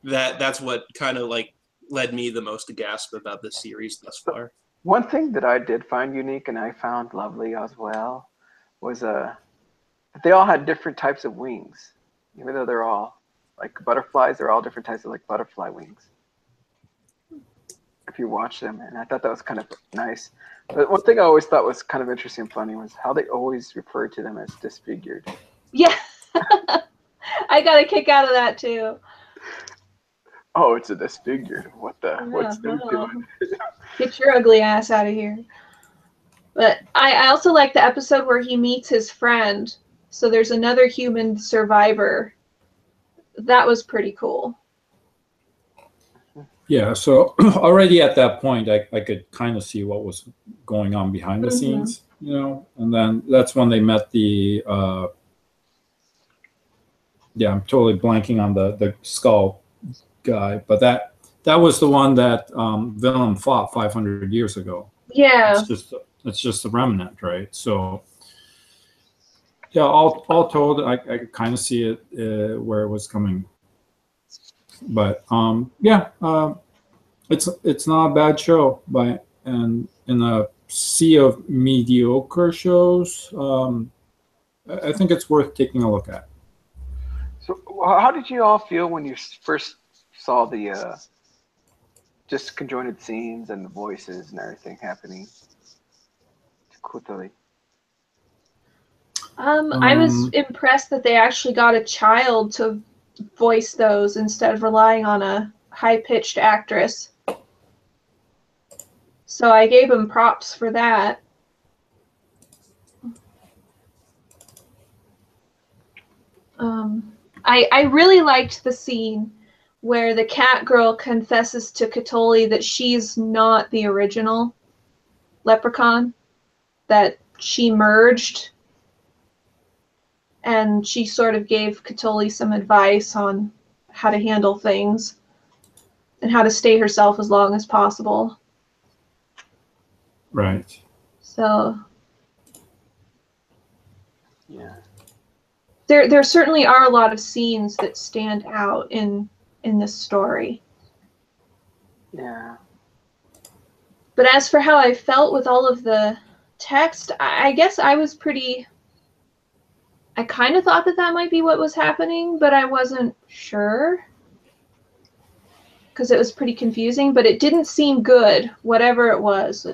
That's what kind of like led me the most to gasp about this series thus far. One thing that I did find unique and I found lovely as well was they all had different types of wings, even though they're all like butterflies. They're all different types of like butterfly wings. If you watch them, and I thought that was kind of nice. But one thing I always thought was kind of interesting and funny was how they always referred to them as disfigured. Yeah, I got a kick out of that too. Oh, it's a disfigured. What's they doing? Get your ugly ass out of here. But I also like the episode where he meets his friend. So there's another human survivor. That was pretty cool. Yeah, so already at that point, I could kind of see what was going on behind the scenes, you know, and then that's when they met the, I'm totally blanking on the skull guy, but that was the one that Villain fought 500 years ago. Yeah. It's just a remnant, right? So, yeah, all told, I could kind of see it where it was coming. But it's not a bad show, and in a sea of mediocre shows, I think it's worth taking a look at. So, how did you all feel when you first saw the just conjoined scenes and the voices and everything happening? Quickly. I was impressed that they actually got a child to voice those instead of relying on a high-pitched actress. So I gave him props for that. I really liked the scene where the cat girl confesses to Cthulhu that she's not the original leprechaun, that she merged, and she sort of gave Cthulhu some advice on how to handle things and how to stay herself as long as possible. Right. So yeah, there certainly are a lot of scenes that stand out in this story. Yeah. But as for how I felt with all of the text, I guess I was pretty... I kind of thought that might be what was happening, but I wasn't sure. Because it was pretty confusing, but it didn't seem good, whatever it was.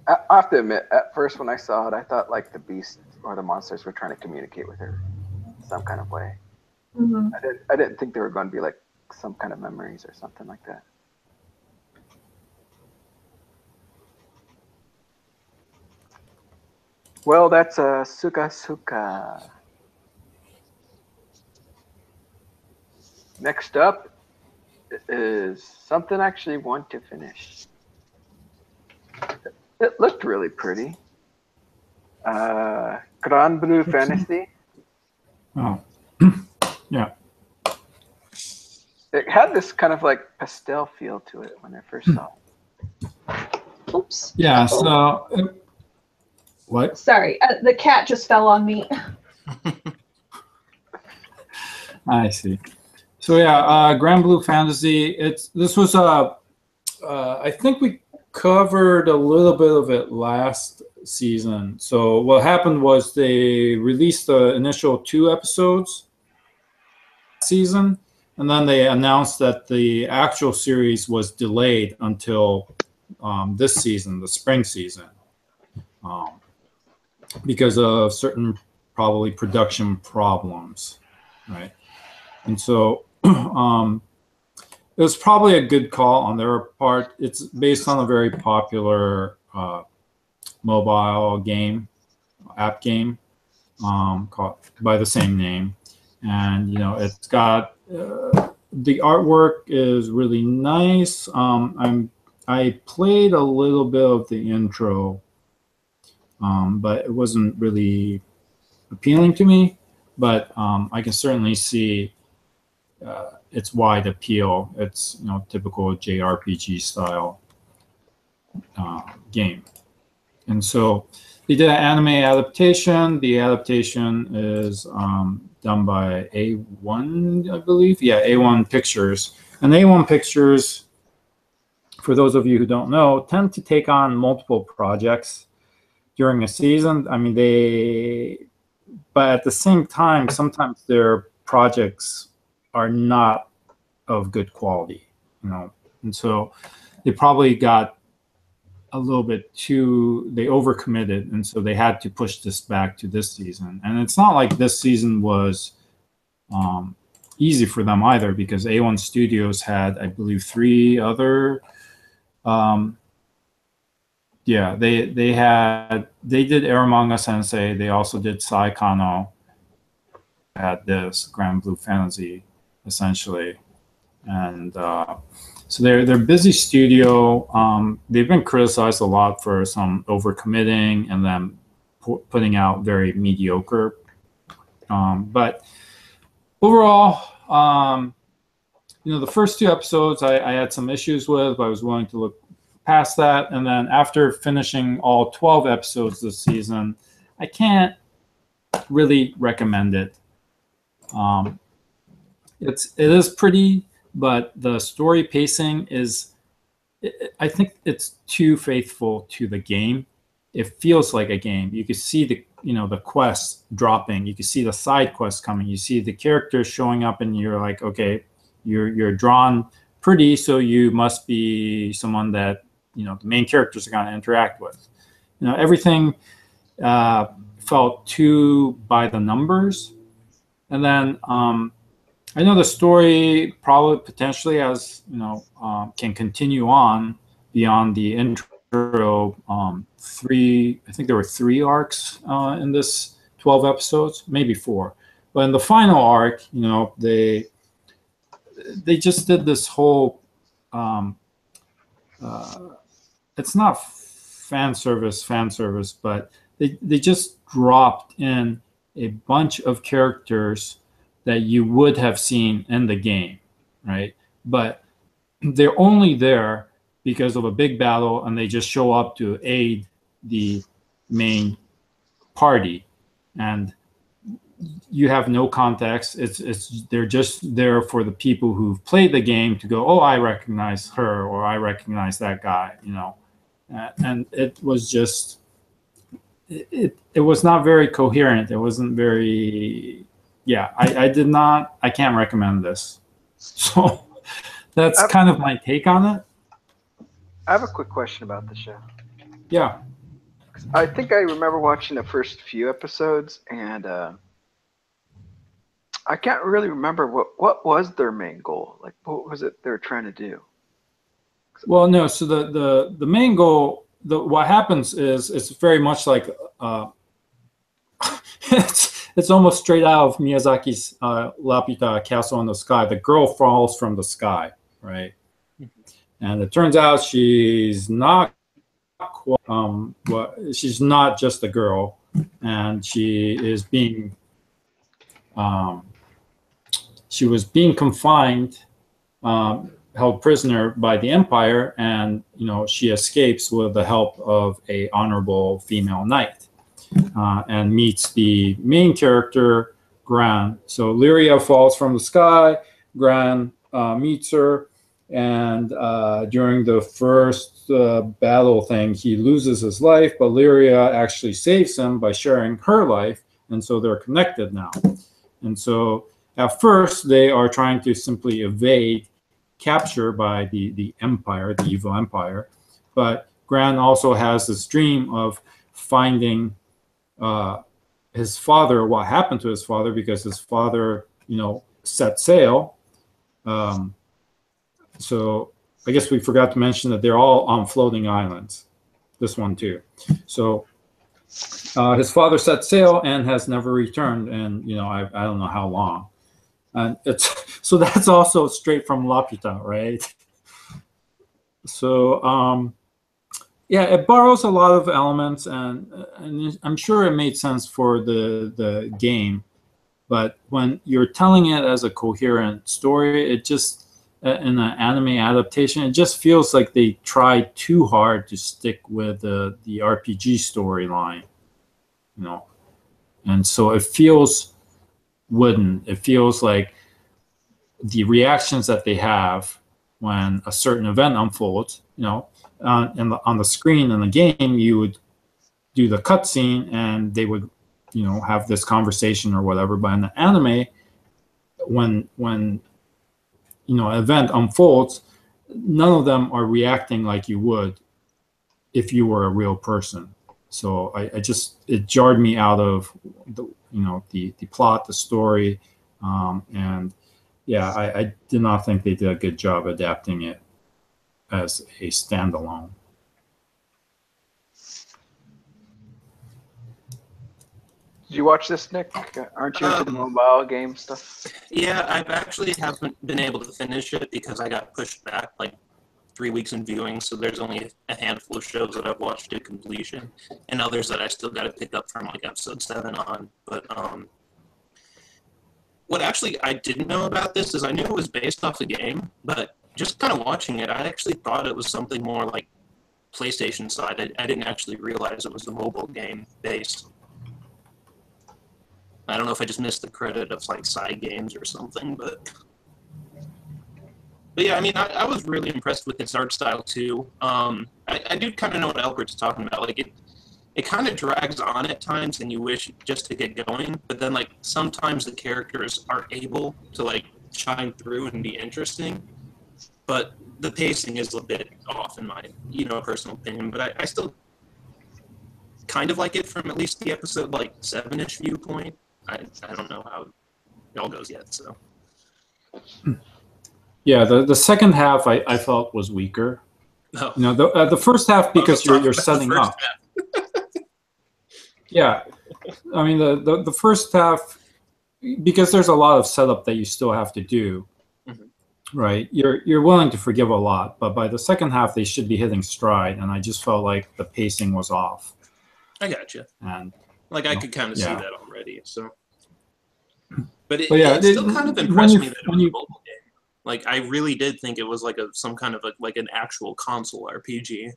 I have to admit, at first when I saw it, I thought like the beast or the monsters were trying to communicate with her some kind of way. Mm-hmm. I didn't think they were going to be like some kind of memories or something like that. Well, that's a Suka Suka. Next up is something I actually want to finish. It looked really pretty. Grand Blue Fantasy. Oh, yeah. It had this kind of like pastel feel to it when I first saw it. Oops. Yeah, so... what? Sorry, the cat just fell on me. I see. So yeah, Grand Blue Fantasy. This was I think we covered a little bit of it last season. So what happened was they released the initial 2 episodes season, and then they announced that the actual series was delayed until this season, the spring season, because of certain probably production problems, right? And so it was probably a good call on their part. It's based on a very popular mobile game, app game, called by the same name. And, you know, it's got, the artwork is really nice. I played a little bit of the intro, but it wasn't really appealing to me. But I can certainly see its wide appeal. It's, you know, typical JRPG style game. And so they did an anime adaptation. The adaptation is done by A1, I believe. Yeah, A1 Pictures. And A1 Pictures, for those of you who don't know, tend to take on multiple projects during a season. I mean, but at the same time, sometimes their projects are not of good quality, you know. And so they probably got a little bit they overcommitted, and so they had to push this back to this season. And it's not like this season was easy for them either, because A1 Studios had, I believe, 3 other they did Eromanga Sensei. They also did Saikano. Had this Grand Blue Fantasy, essentially. And so they're busy studio. They've been criticized a lot for some overcommitting and then putting out very mediocre. But overall, you know, the first 2 episodes I had some issues with, but I was willing to look past that. And then after finishing all 12 episodes this season, I can't really recommend it. It is pretty, but the story pacing is, I think it's too faithful to the game. It feels like a game. You can see the quests dropping. You can see the side quests coming. You see the characters showing up, and you're like, okay, you're drawn pretty, so you must be someone that, you know, the main characters are going to interact with. You know, everything felt too by the numbers. And then I know the story probably potentially has, you know, can continue on beyond the intro 3. I think there were 3 arcs in this 12 episodes, maybe 4. But in the final arc, you know, they just did this whole it's not fan service, but they just dropped in a bunch of characters that you would have seen in the game, right? But they're only there because of a big battle, and they just show up to aid the main party, and you have no context. They're just there for the people who've played the game to go, oh, I recognize her, or I recognize that guy, you know. And it was just, it was not very coherent. It wasn't very, I can't recommend this. So that's kind of my take on it. I have a quick question about the show. Yeah. I think I remember watching the first few episodes, and I can't really remember what was their main goal. Like, what was it they were trying to do? Well, no. So the main goal, what happens is it's very much like it's almost straight out of Miyazaki's Lapita Castle in the Sky. The girl falls from the sky, right? And it turns out she's not she's not just a girl, and she is being she was being confined, held prisoner by the Empire, and, you know, she escapes with the help of a honorable female knight, and meets the main character, Gran. So Lyria falls from the sky, Gran meets her, and during the first battle thing, he loses his life, but Lyria actually saves him by sharing her life, and so they're connected now. And so at first, they are trying to simply evade capture by the Empire, the evil Empire. But Gran also has this dream of finding his father, what happened to his father, because his father, set sail. So I guess we forgot to mention that they're all on floating islands. This one too. So his father set sail and has never returned, and I don't know how long. And so that's also straight from Laputa, right? So yeah, it borrows a lot of elements, and I'm sure it made sense for the game. But when you're telling it as a coherent story, it just, in an anime adaptation, it just feels like they tried too hard to stick with the RPG storyline, and so it feels wooden. It feels like the reactions that they have when a certain event unfolds, on the screen in the game, you would do the cutscene and they would, have this conversation or whatever. But in the anime, when an event unfolds, none of them are reacting like you would if you were a real person. So it jarred me out of the plot, the story, and yeah, I did not think they did a good job adapting it as a standalone. Did you watch this, Nick? Aren't you into the mobile game stuff? Yeah, I've actually haven't been able to finish it because I got pushed back like 3 weeks in viewing, so there's only a handful of shows that I've watched to completion, and others that I still got to pick up from like episode 7 on. But what actually I didn't know about this is I knew it was based off a game, but just kind of watching it, I actually thought it was something more like PlayStation side. I didn't actually realize it was a mobile game based. I don't know if I just missed the credit of like side games or something, but yeah, I mean, I was really impressed with its art style too. I do kind of know what Albert's talking about. Like it kind of drags on at times, and you wish just to get going. But then, like sometimes the characters are able to like shine through and be interesting, but the pacing is a bit off in my personal opinion. But I still kind of like it from at least the episode like 7-ish viewpoint. I don't know how it all goes yet, so. Yeah, the second half I felt was weaker. Oh. The first half, because you're setting up. Yeah, I mean the first half, because there's a lot of setup that you still have to do, right? You're willing to forgive a lot, but by the second half they should be hitting stride, and I just felt like the pacing was off. I gotcha. And like I could kind of see that already. So, but it still kind of impressed me that it was a mobile game. Like I really did think it was like some kind of like an actual console RPG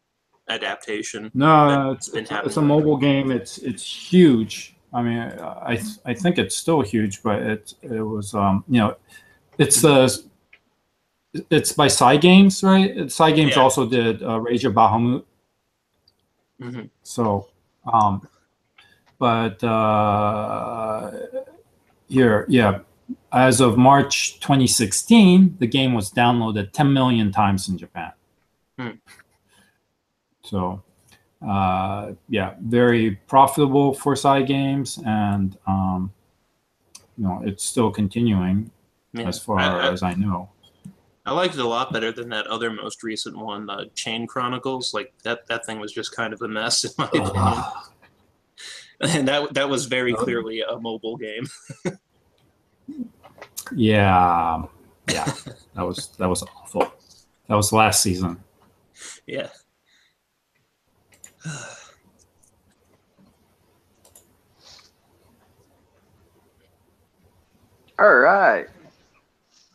adaptation. No, it's a mobile game. It's huge. I mean, I think it's still huge, but it was it's by Psy Games, right? Psy Games also did Rage of Bahamut. Mm-hmm. So, but here, yeah, as of March 2016, the game was downloaded 10 million times in Japan. So, yeah, very profitable for Psy Games, and it's still continuing as far as I know. I liked it a lot better than that other most recent one, Chain Chronicles. Like that thing was just kind of a mess in my opinion. And that was very clearly a mobile game. Yeah, that was awful. That was last season. Yeah. All right.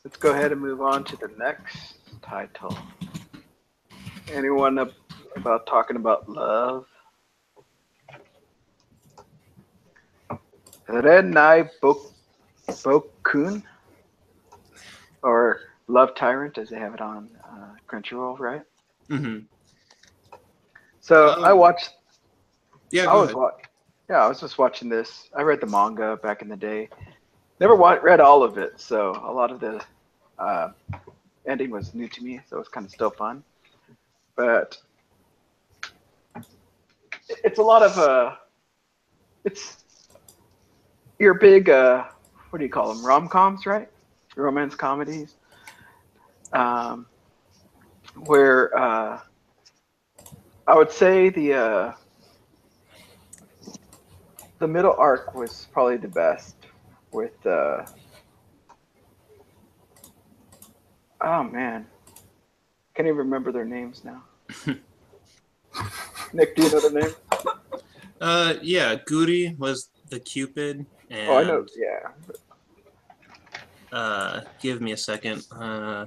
Let's go ahead and move on to the next title. Anyone about talking about love? Renai Bokun, or Love Tyrant, as they have it on Crunchyroll, right? Mm-hmm. So I watched. Yeah, I was just watching this. I read the manga back in the day. Never read all of it, so a lot of the ending was new to me, so it was kind of still fun. But it's a lot of it's you're big what do you call them? Rom-coms, right? Romance comedies. Um, where I would say the middle arc was probably the best with oh man, can't even remember their names now. Nick, do you know their name? Yeah, Guri was the Cupid, Oh, I know. and Yeah, give me a second. I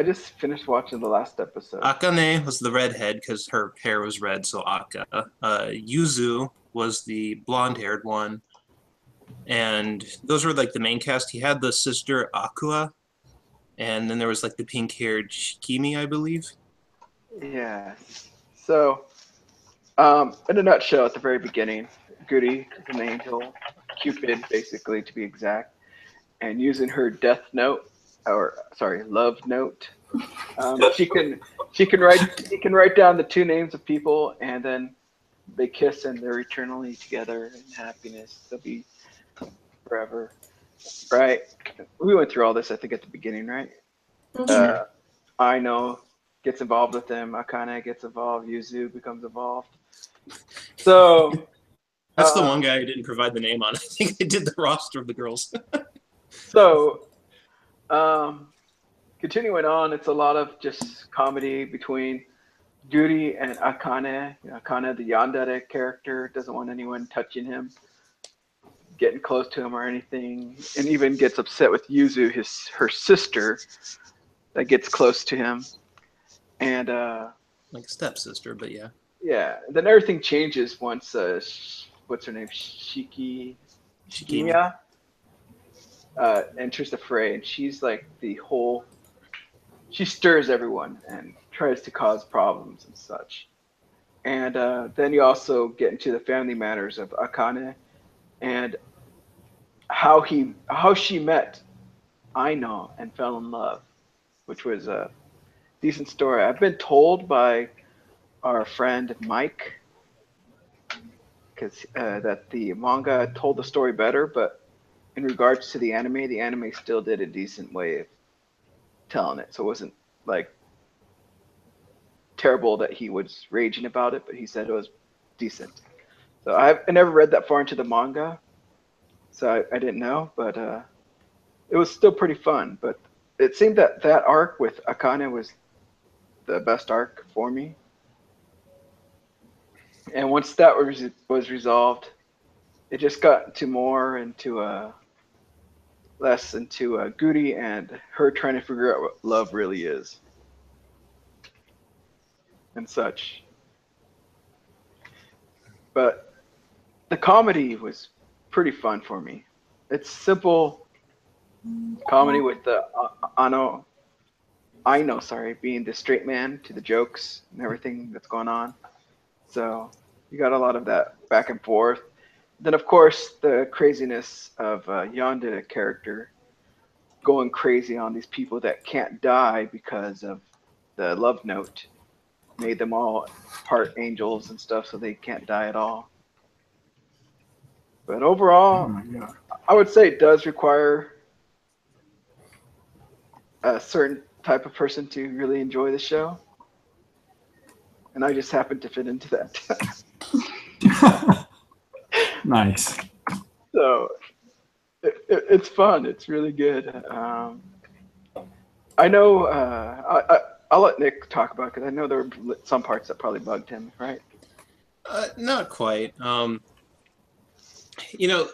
just finished watching the last episode. Akane was the redhead because her hair was red, so Aka. Yuzu was the blonde-haired one, and those were like the main cast. He had the sister Aqua, and then there was like the pink-haired Shikimi, I believe. Yes. So, in a nutshell, at the very beginning, Goody is an angel, Cupid, basically, to be exact, and using her death note, or sorry, love note, she can write down the two names of people, and then they kiss, and they're eternally together in happiness. They'll be forever, right? We went through all this, I think, at the beginning, right? Mhm. I know gets involved with them. Akane gets involved. Yuzu becomes involved. So, That's the one guy I didn't provide the name on. I think I did the roster of the girls. so continuing on, it's a lot of just comedy between Judy and Akane. Akane, the yandere character, doesn't want anyone touching him, getting close to him or anything, and even gets upset with Yuzu, her sister, that gets close to him. And Like stepsister, but yeah. yeah, then everything changes once what's her name, Shikimi. Shikimiya enters the fray, and she's like the whole. She stirs everyone and tries to cause problems and such. And then you also get into the family matters of Akane and how she met Aino and fell in love, which was a decent story. I've been told by our friend Mike because that the manga told the story better, but in regards to the anime still did a decent way of telling it. So it wasn't like terrible that he was raging about it, but he said it was decent. So I never read that far into the manga, so I didn't know, but it was still pretty fun. But it seemed that that arc with Akane was the best arc for me. And once that was resolved, it just got into more into less into Goody and her trying to figure out what love really is and such. But the comedy was pretty fun for me. It's simple comedy with the I know, sorry, being the straight man to the jokes and everything that's going on. So you got a lot of that back and forth. Then, of course, the craziness of Yonda character going crazy on these people that can't die because of the love note made them all part angels and stuff, so they can't die at all. But Oh overall, my god. I would say it does require a certain type of person to really enjoy the show, and I just happen to fit into that. Nice. So it's fun. It's really good. I know. I'll let Nick talk about it because I know there were some parts that probably bugged him, right? Not quite. You know,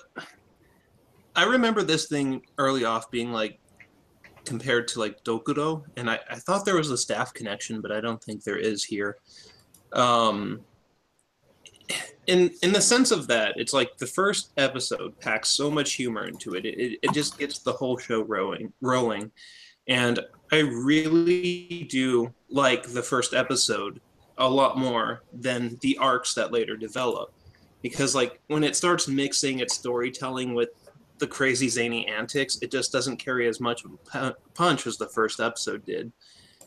I remember this thing early off being like compared to like Dokuro, and I thought there was a staff connection, but I don't think there is here. Um, in the sense of that, it's like the first episode packs so much humor into it. It just gets the whole show rolling. And I really do like the first episode a lot more than the arcs that later develop. Because like when it starts mixing its storytelling with the crazy zany antics, it just doesn't carry as much of a punch as the first episode did.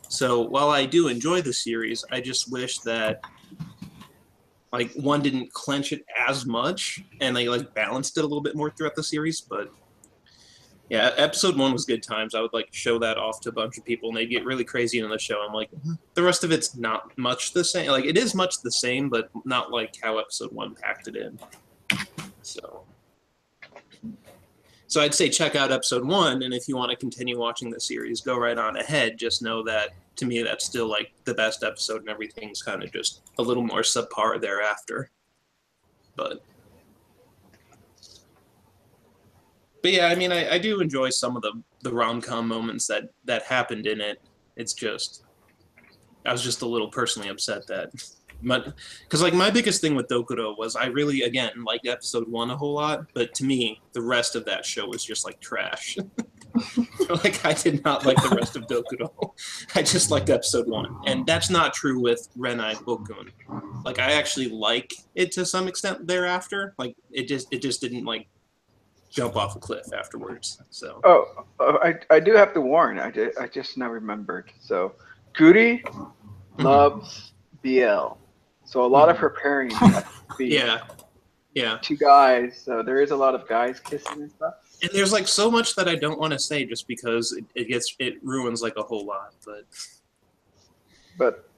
So while I do enjoy the series, I just wish that like one didn't clench it as much, and they like balanced it a little bit more throughout the series. But yeah, episode 1 was good times. I would like show that off to a bunch of people, and they'd get really crazy into the show. I'm like, the rest of it's not much the same. Like, it is much the same, but not like how episode 1 packed it in. So I'd say check out episode 1, and if you want to continue watching the series, go right on ahead. Just know that, to me, that's still like the best episode, and everything's kind of just a little more subpar thereafter. But yeah, I mean, I do enjoy some of the rom-com moments that happened in it. It's just, I was just a little personally upset that, because like my biggest thing with Dokuro was I really, again, liked episode 1 a whole lot, but to me, the rest of that show was just like trash. Like, I did not like the rest of Dokuro. I just liked episode 1, and that's not true with Renai Bokun. Like, I actually like it to some extent thereafter. Like, it just didn't like jump off a cliff afterwards. So. I do have to warn. I just now remembered. So, Guri loves BL. So a lot of her pairing has to be yeah, 2 guys. So there is a lot of guys kissing and stuff. And there's like so much that I don't want to say just because it ruins like a whole lot. But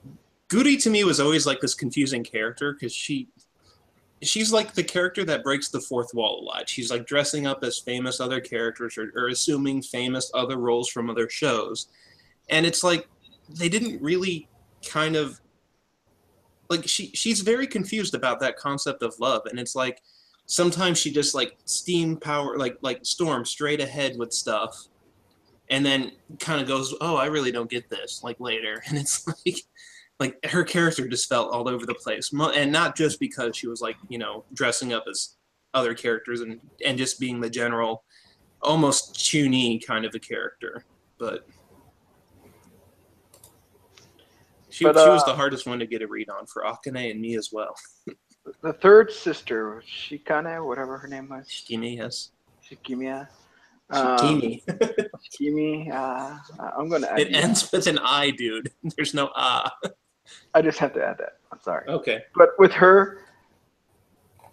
Guri to me was always like this confusing character because she's like the character that breaks the fourth wall a lot. She's like dressing up as famous other characters or assuming famous other roles from other shows. And it's like they didn't really kind of like she's very confused about that concept of love. And it's like sometimes she just like steam power like storms straight ahead with stuff and then kind of goes, oh, I really don't get this like later. And it's like her character just felt all over the place, and not just because she was like, you know, dressing up as other characters and just being the general almost chuny kind of a character, but she was the hardest one to get a read on for Akane and me as well. The third sister, Shikane, whatever her name was. Shikimi, yes. Shikimiya. Shikimi. Shikimi. I'm going to add it ends with an I, dude. There's no ah. I just have to add that. I'm sorry. Okay. But with her,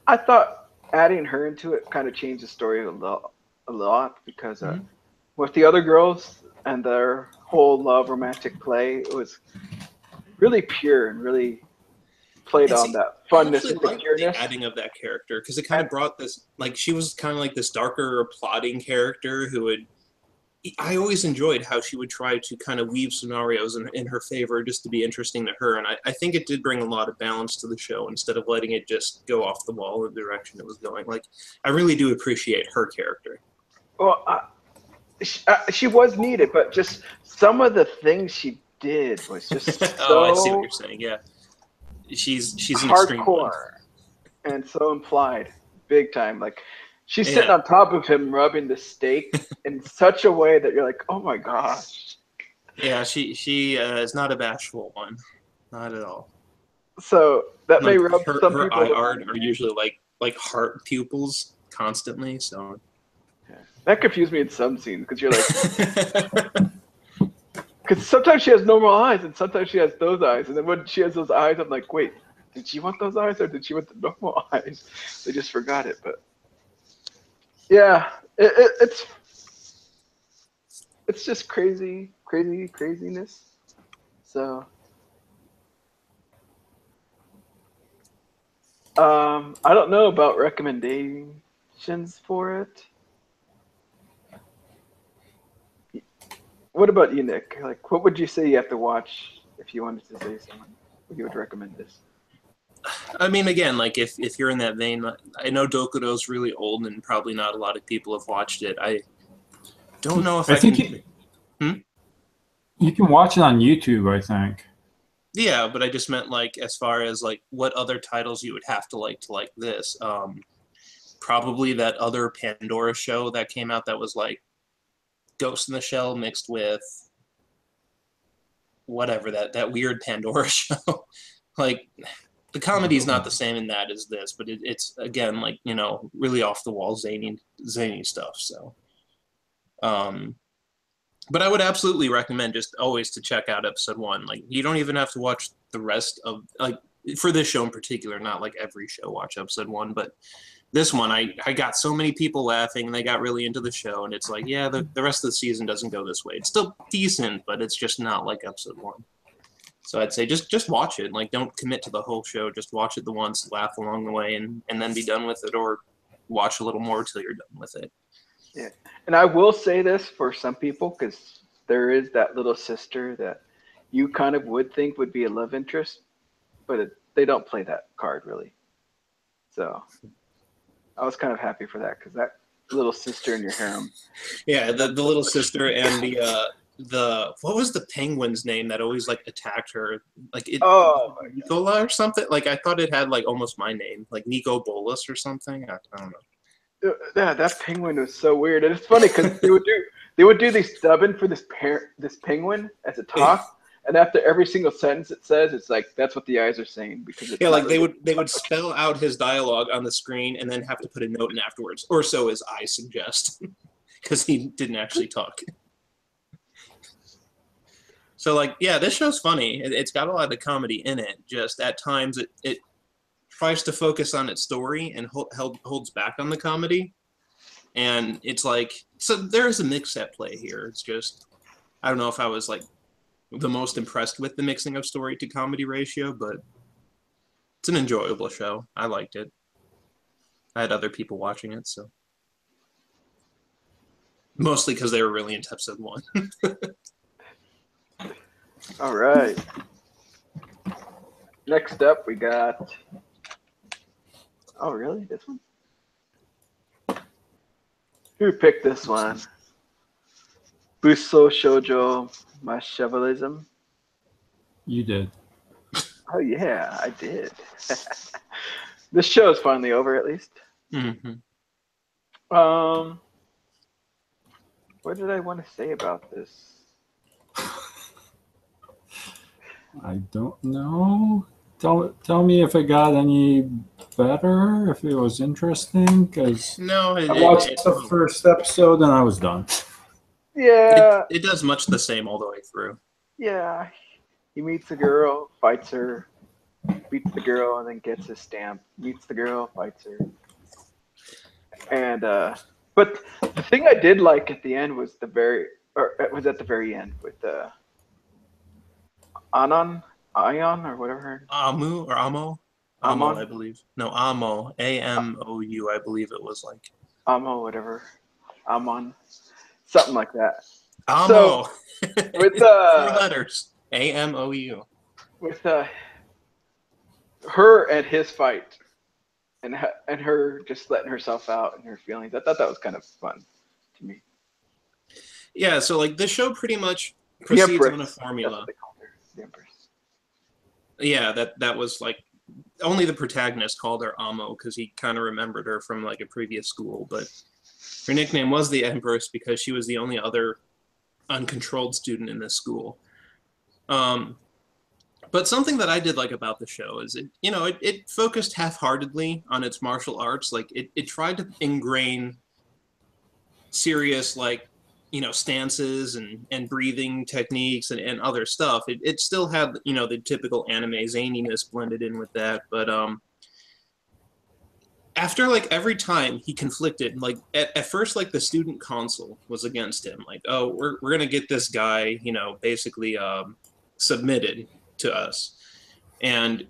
I thought adding her into it kind of changed the story a lot because with the other girls and their whole love romantic play, it was really pure and really played on that funness and pureness. The adding of that character because it kind of brought this, like, she was kind of like this darker plotting character who would, I always enjoyed how she would try to kind of weave scenarios in her favor just to be interesting to her, and I think it did bring a lot of balance to the show instead of letting it just go off the wall in the direction it was going. Like, I really do appreciate her character. Well, she was needed, but just some of the things she did was just so oh, I see what you're saying. Yeah, she's an extreme one. And so implied, big time. Like she's sitting on top of him, rubbing the steak in such a way that you're like, oh my gosh. Yeah, she is not a bashful one, not at all. So that may rub some her people. Her eye art are usually like heart pupils constantly. So that confused me in some scenes because you're like. Because sometimes she has normal eyes, and sometimes she has those eyes. And then when she has those eyes, I'm like, wait, did she want those eyes, or did she want the normal eyes? They just forgot it. But yeah, it's just craziness. So I don't know about recommendations for it. What about you, Nick? Like, what would you say you have to watch if you wanted to say something? You would recommend this? I mean, again, like if you're in that vein, I know Dokuro's really old and probably not a lot of people have watched it. I don't know if I think you can watch it on YouTube, I think. Yeah, but I just meant like as far as like what other titles you would have to like this. Probably that other Pandora show that came out that was like Ghost in the Shell mixed with whatever that weird Pandora show. Like the comedy is not the same in that as this, but it's again like, you know, really off the wall zany stuff. So, but I would absolutely recommend just always to check out episode 1. Like you don't even have to watch the rest of like for this show in particular, not like every show watch episode 1, but this one, I got so many people laughing and they got really into the show, and it's like, yeah, the rest of the season doesn't go this way. It's still decent, but it's just not like episode 1. So I'd say just watch it. Like, don't commit to the whole show. Just watch it the once, laugh along the way, and then be done with it, or watch a little more till you're done with it. Yeah, and I will say this for some people, because there is that little sister that you kind of would think would be a love interest, but they don't play that card really. So I was kind of happy for that, because that little sister in your harem. Yeah, the little sister and the what was the penguin's name that always like attacked her? Like Nicola or something? Like I thought it had like almost my name, like Nico Bolas or something. I don't know. Yeah, that penguin was so weird, and it's funny because they would do these dubbing for this penguin as a talk. And after every single sentence it says, it's like that's what the eyes are saying, because it's like they would spell out his dialogue on the screen and then have to put a note in afterwards, or so his eyes suggest, because he didn't actually talk. So like, yeah, this show's funny. It's got a lot of comedy in it. Just at times it tries to focus on its story and holds back on the comedy, and it's like, so there is a mix at play here. It's just, I don't know if I was like the most impressed with the mixing of story to comedy ratio, but it's an enjoyable show. I liked it. I had other people watching it, so mostly because they were really into episode 1. All right. Next up, we got. Oh, really? This one? Who picked this one? Buso Shoujo Mashevelism. You did. Oh yeah, I did. This show is finally over, at least. Mm-hmm. What did I want to say about this? I don't know. Tell me if it got any better, if it was interesting, because No, I watched the first episode and I was done. Yeah. It does much the same all the way through. Yeah. He meets a girl, fights her, beats the girl, and then gets his stamp. Meets the girl, fights her. And but the thing I did like at the end was at the very end with Ion or whatever. Amu or Amo? Amon? I believe. No, Amo. Amou, I believe it was like. Amo, whatever. Amon. Something like that. Amo. So, with 4 letters. Amou. With her and his fight, and her just letting herself out and her feelings. I thought that was kind of fun to me. Yeah, so like this show pretty much proceeds on a formula. That's what they call her, the Empress. Yeah, that was like only the protagonist called her Amo because he kind of remembered her from like a previous school, but her nickname was the Empress because she was the only other uncontrolled student in this school. But something that I did like about the show is it focused half-heartedly on its martial arts. Like it tried to ingrain serious stances and breathing techniques and other stuff. It still had the typical anime zaniness blended in with that, but after every time he conflicted, at first the student council was against him, oh, we're gonna get this guy basically submitted to us, and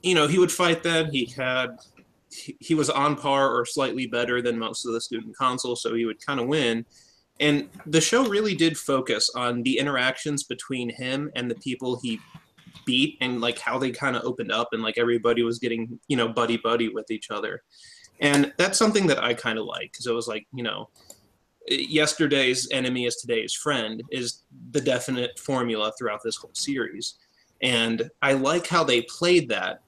he would fight them. He was on par or slightly better than most of the student council, so he would kind of win. And the show really did focus on the interactions between him and the people he beat, and how they kind of opened up, and everybody was getting buddy with each other. And that's something that I kind of like, because it was yesterday's enemy is today's friend is the definite formula throughout this whole series. And I like how they played that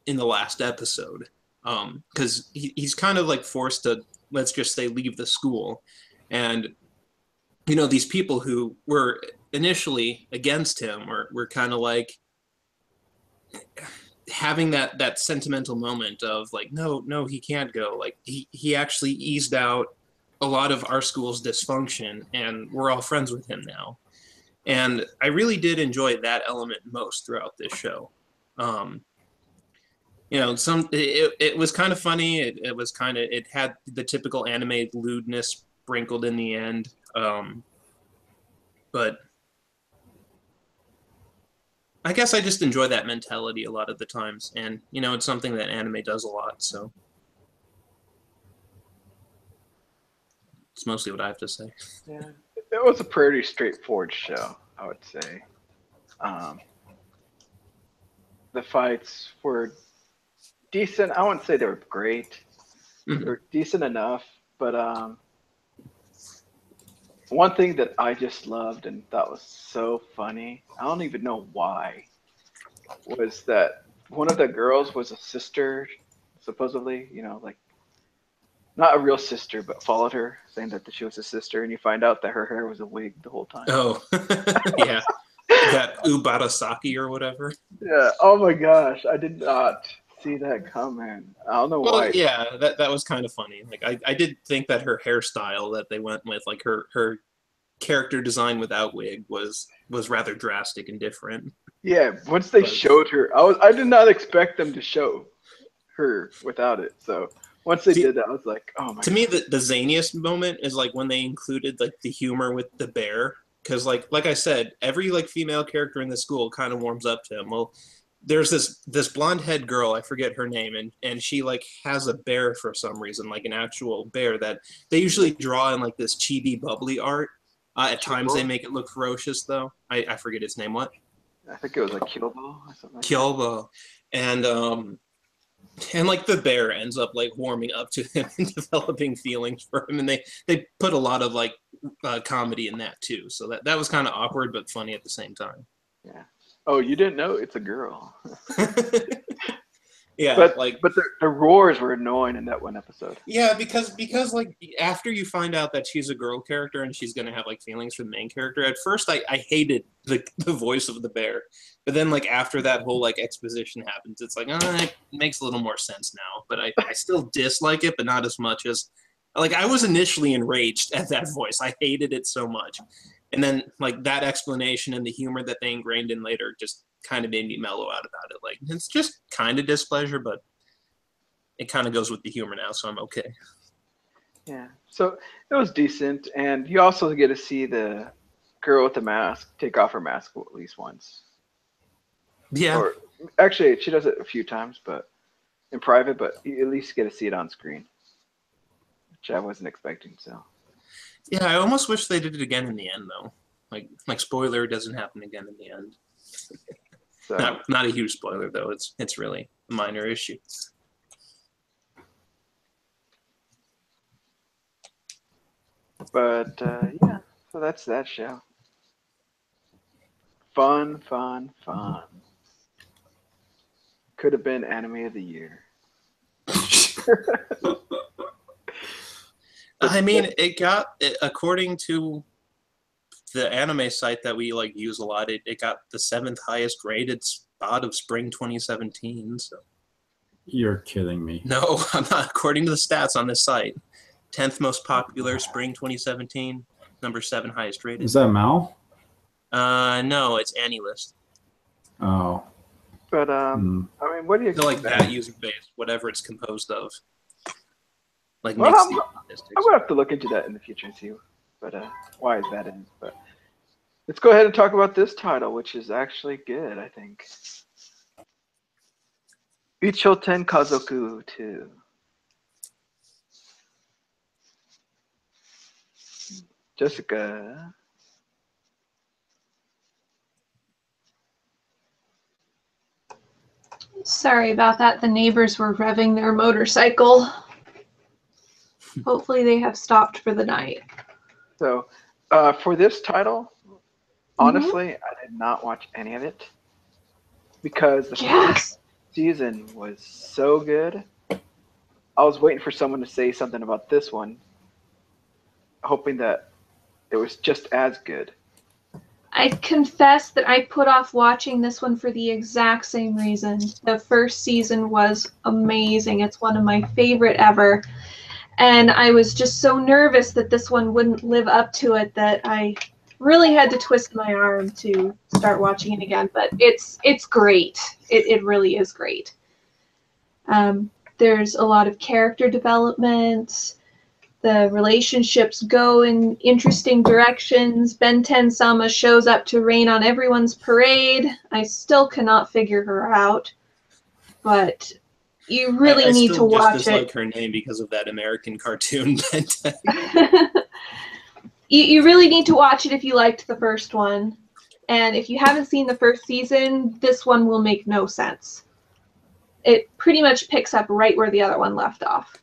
in the last episode, because he's kind of forced to, let's just say, leave the school. And these people who were initially against him were kind of having that sentimental moment of no, he can't go. He actually eased out a lot of our school's dysfunction, and we're all friends with him now. And I really did enjoy that element most throughout this show. you know, it was kind of funny. It was kind of, it had the typical anime lewdness sprinkled in the end. But I guess I just enjoy that mentality a lot of the times, and you know, it's something that anime does a lot. So it's mostly what I have to say. Yeah, it was a pretty straightforward show, I would say. Um, the fights were decent. I wouldn't say they were great. They Mhm. were decent enough, but one thing that I just loved and thought was so funny, I don't even know why, was that one of the girls was a sister, supposedly, you know, like not a real sister, but followed her, saying that she was a sister, and you find out that her hair was a wig the whole time. Oh, yeah, that Ubarasaki or whatever. Yeah. Oh my gosh, I did not see that coming. I don't know Well, why. yeah, that was kind of funny. Like I did think that her hairstyle that they went with, like her character design without wig was rather drastic and different. Yeah. Once they But showed her, I did not expect them to show her without it. So once they see, did that, I was like, oh my to me, god. the zaniest moment is like when they included like the humor with the bear, because like I said, every like female character in the school kind of warms up to him. Well, there's this blonde head girl, I forget her name, and she like has a bear for some reason, like an actual bear that they usually draw in like this chibi bubbly art. At times they Kyobo? make it look ferocious though. I forget its name. What? I think it was like Kyobo or something like that. Kyobo. And like the bear ends up like warming up to him and developing feelings for him, and they put a lot of like comedy in that too. So that was kind of awkward but funny at the same time. Yeah. Oh, you didn't know it's a girl. Yeah, But like the roars were annoying in that one episode. yeah, because like after you find out that she's a girl character and she's gonna have like feelings for the main character, at first I hated the voice of the bear, but then like after that whole like exposition happens, it's like it makes a little more sense now. But I still dislike it, but not as much as like I was initially enraged at that voice. I hated it so much, and then like that explanation and the humor that they ingrained in later just kind of made me mellow out about it. Like it's just kind of displeasure, but it kind of goes with the humor now, so I'm okay. Yeah. So it was decent, and you also get to see the girl with the mask take off her mask at least once. Yeah, Or actually, she does it a few times, but in private. But you at least get to see it on screen, which I wasn't expecting. So yeah. I almost wish they did it again in the end, though. Like spoiler, it doesn't happen again in the end. so Not a huge spoiler though. It's really a minor issue. but yeah. So that's that show. Fun, fun, fun. Could have been anime of the year. I mean, it got according to the anime site that we like use a lot. It got the 7th highest rated spot of spring 2017. So You're kidding me. no, I'm not. According to the stats on this site, 10th most popular spring 2017, number 7 highest rated. Is that Mal? No, it's AniList. Oh. But I mean, what do you So like expect? that user base, whatever it's composed of, like Well, makes I'm, the I'm statistics. gonna have to look into that in the future and see, but why is that in? But let's go ahead and talk about this title, which is actually good, I think. Ichoten Kazoku 2. Jessica. Sorry about that. The neighbors were revving their motorcycle. Hopefully they have stopped for the night. So, for this title, honestly, I did not watch any of it because the first Yes. season was so good. I was waiting for someone to say something about this one, hoping that it was just as good. I confess that I put off watching this one for the exact same reason. The first season was amazing. It's one of my favorite ever. And I was just so nervous that this one wouldn't live up to it that I really had to twist my arm to start watching it again. But it's great. It really is great. There's a lot of character development. The relationships go in interesting directions. Ben 10 Sama shows up to rain on everyone's parade. I still cannot figure her out, but you really need to watch it. I still just dislike her name because of that American cartoon Ben 10. You really need to watch it if you liked the first one. And if you haven't seen the first season, this one will make no sense. It pretty much picks up right where the other one left off.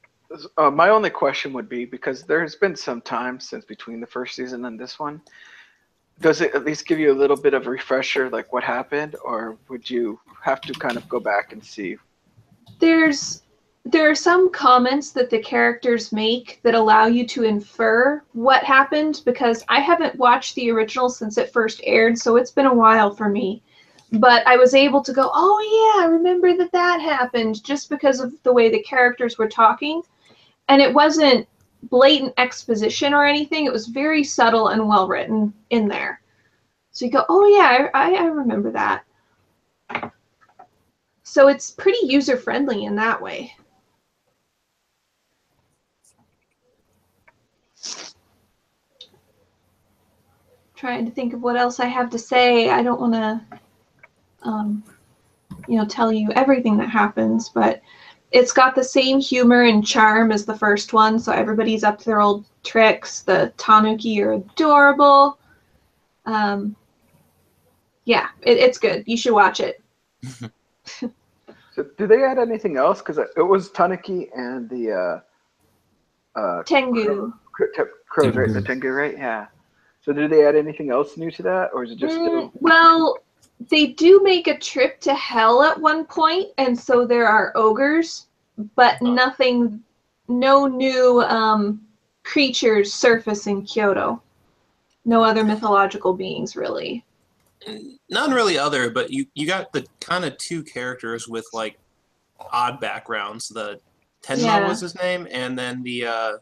My only question would be, because there's been some time since between the first season and this one, does it at least give you a little bit of a refresher, like what happened, or would you have to kind of go back and see? There are some comments that the characters make that allow you to infer what happened, because I haven't watched the original since it first aired, so it's been a while for me. But I was able to go, oh yeah, I remember that happened, just because of the way the characters were talking. And it wasn't blatant exposition or anything. It was very subtle and well written in there. So you go, oh yeah, I remember that. So it's pretty user friendly in that way. Trying to think of what else I have to say. I don't want to, tell you everything that happens, but it's got the same humor and charm as the first one, so everybody's up to their old tricks. The Tanuki are adorable. Yeah, it's good. You should watch it. So, do they add anything else? Because it was Tanuki and the Tengu. Crows, right? The Tengu, right? Yeah. So, do they add anything else new to that, or is it just still? Well, they do make a trip to hell at one point, and so there are ogres, but nothing, no new creatures surface in Kyoto. No other mythological beings, really. None really other, but you got the kind of two characters with like odd backgrounds. The Tenma was his name, and then the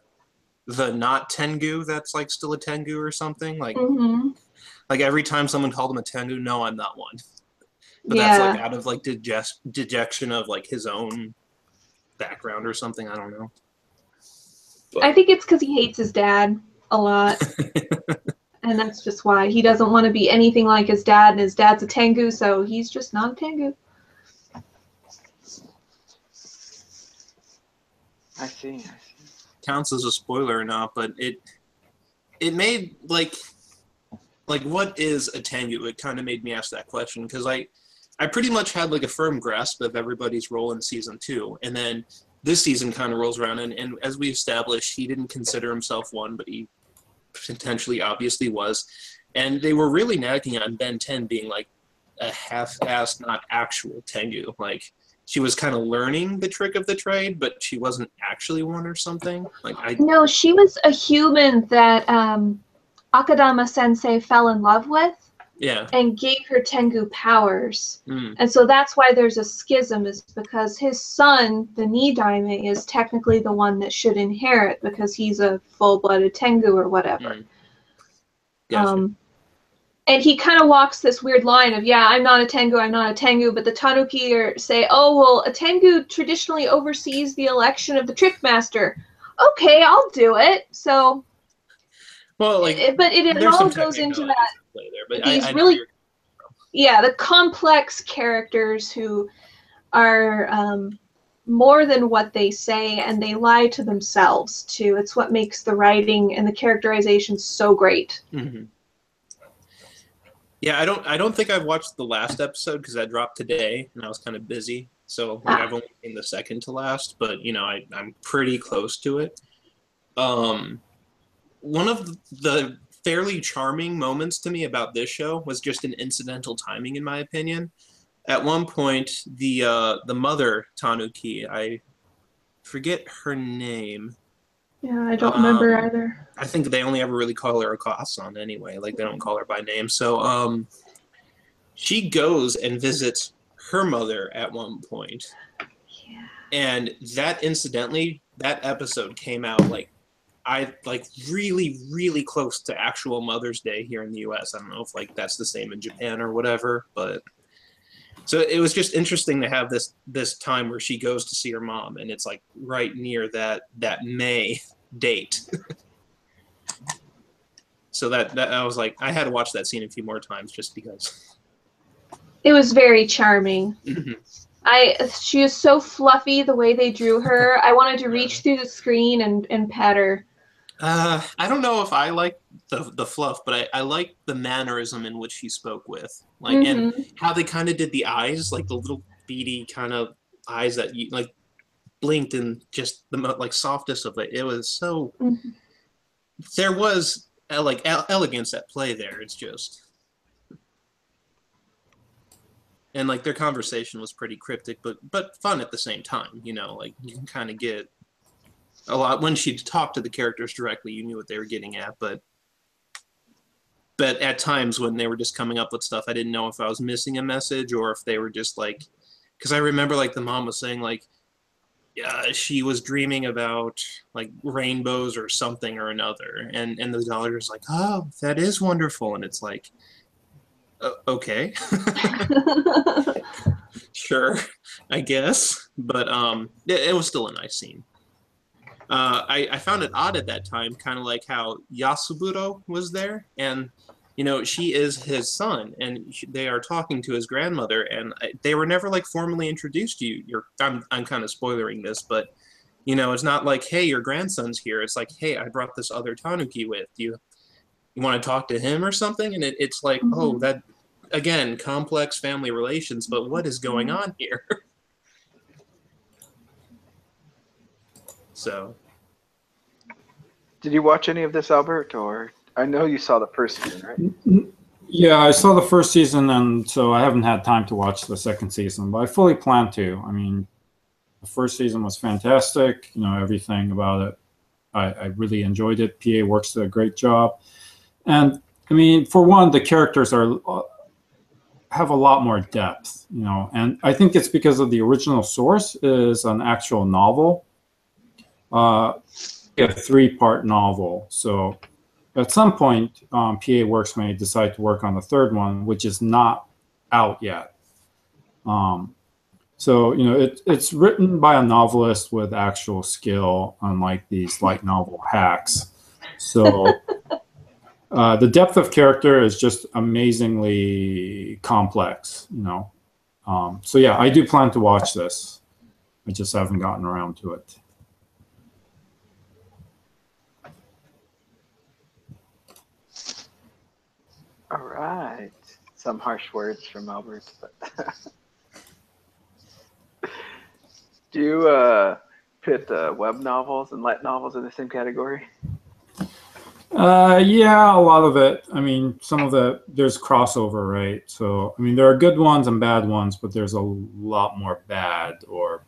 not Tengu that's like still a Tengu or something. Like like every time someone called him a Tengu, no, I'm not one. But that's like out of like dejection of like his own background or something. I don't know. But I think it's because he hates his dad a lot. And that's just why. He doesn't want to be anything like his dad, and his dad's a Tengu, so he's just not a Tengu. I see. Counts as a spoiler or not, but it made like what is a Tengu? It kind of made me ask that question, because I pretty much had like a firm grasp of everybody's role in season 2, and then this season kind of rolls around, and as we established, he didn't consider himself one, but he potentially obviously was, and they were really nagging on Ben 10 being like a half-assed, not actual Tengu. Like she was kind of learning the trick of the trade, but she wasn't actually one or something. No, she was a human that Akadama Sensei fell in love with. Yeah. And gave her Tengu powers. And so that's why there's a schism, is because his son, the Nidaime, is technically the one that should inherit, because he's a full-blooded Tengu or whatever. Gotcha. And he kind of walks this weird line of, yeah, I'm not a Tengu, but the Tanuki say, oh, well, a Tengu traditionally oversees the election of the Trick Master. Okay, I'll do it. So, well, like, but it all goes into that. There, but these really, the complex characters who are more than what they say, and they lie to themselves too. It's what makes the writing and the characterization so great. Yeah, I don't think I've watched the last episode because that dropped today and I was kind of busy. So like, I've only seen the second to last, but you know, I'm pretty close to it. One of the fairly charming moments to me about this show was just an incidental timing, in my opinion. At one point, the mother Tanuki, I forget her name. Yeah, I don't remember either. I think they only ever really call her Akasan anyway. Like, they don't call her by name. So she goes and visits her mother at one point. Yeah. And that, incidentally, that episode came out really, really close to actual Mother's Day here in the US. I don't know if like that's the same in Japan or whatever, but So it was just interesting to have this time where she goes to see her mom, and it's like right near that May date. So that I was like, I had to watch that scene a few more times just because. It was very charming. She is so fluffy the way they drew her. I wanted to reach through the screen and pet her. I don't know if I like the fluff, but I like the mannerism in which she spoke with, like, and how they kind of did the eyes, like the little beady kind of eyes that you like blinked, and just the like softest of it. It was so. There was like elegance at play there. It's just. And like their conversation was pretty cryptic, but fun at the same time. You know, like you can kind of get a lot when she talked to the characters directly. You knew what they were getting at, but at times when they were just coming up with stuff, I didn't know if I was missing a message or if they were just like, because I remember like the mom was saying like, she was dreaming about like rainbows or something or another, and the daughter's like, oh, that is wonderful, and it's like. Okay. Sure, I guess. But it was still a nice scene. I found it odd at that time, kind of like how Yasuburo was there, and you know she is his son, and they are talking to his grandmother, and they were never like formally introduced to you. I'm kind of spoiling this, but you know it's not like, hey, your grandson's here. It's like, hey, I brought this other tanuki with you. You want to talk to him or something? And it's like, oh, that, again, complex family relations, but what is going on here? So. Did you watch any of this, Albert? Or I know you saw the first season, right? Yeah, I saw the first season, and so I haven't had time to watch the second season, but I fully plan to. I mean, the first season was fantastic. You know, everything about it. I really enjoyed it. PA Works did a great job. And I mean, for one, the characters have a lot more depth, you know, and I think it's because of the original source is an actual novel, a 3-part novel. So at some point, PA Works may decide to work on the third one, which is not out yet. So you know, it's written by a novelist with actual skill, unlike these light novel hacks. So. The depth of character is just amazingly complex, you know. So yeah, I do plan to watch this. I just haven't gotten around to it. All right. Some harsh words from Albert. But do you put web novels and light novels in the same category? Yeah, a lot of it. I mean, some of there's crossover, right? So, I mean, there are good ones and bad ones, but there's a lot more bad, or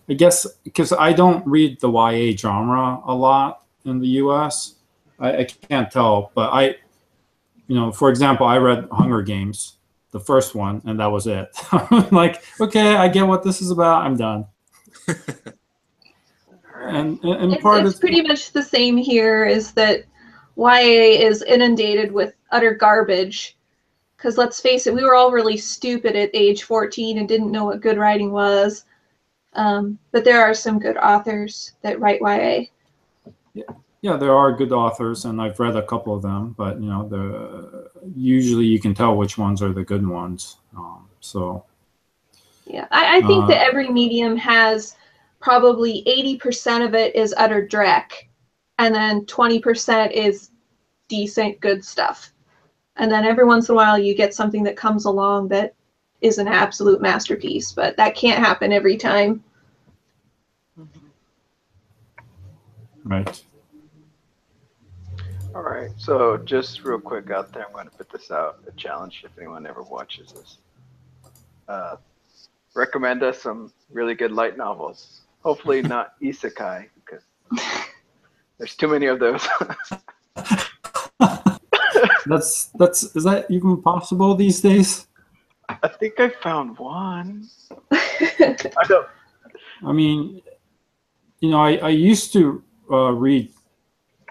I guess because I don't read the YA genre a lot in the US. I can't tell, but you know, for example, I read Hunger Games, the first one, and that was it. Like, okay, I get what this is about. I'm done. And part it's pretty much the same here, is that YA is inundated with utter garbage. Because let's face it, we were all really stupid at age 14 and didn't know what good writing was. But there are some good authors that write YA. Yeah, there are good authors, and I've read a couple of them. But you know, usually you can tell which ones are the good ones. So. Yeah, I think that every medium has probably 80% of it is utter dreck, and then 20% is decent, good stuff. And then every once in a while you get something that comes along that is an absolute masterpiece, but that can't happen every time. Right. All right. So just real quick out there, I'm going to put this out, a challenge if anyone ever watches this. Recommend us some really good light novels. Hopefully not isekai, because there's too many of those. Is that even possible these days? I think I found one. I mean, you know, I used to read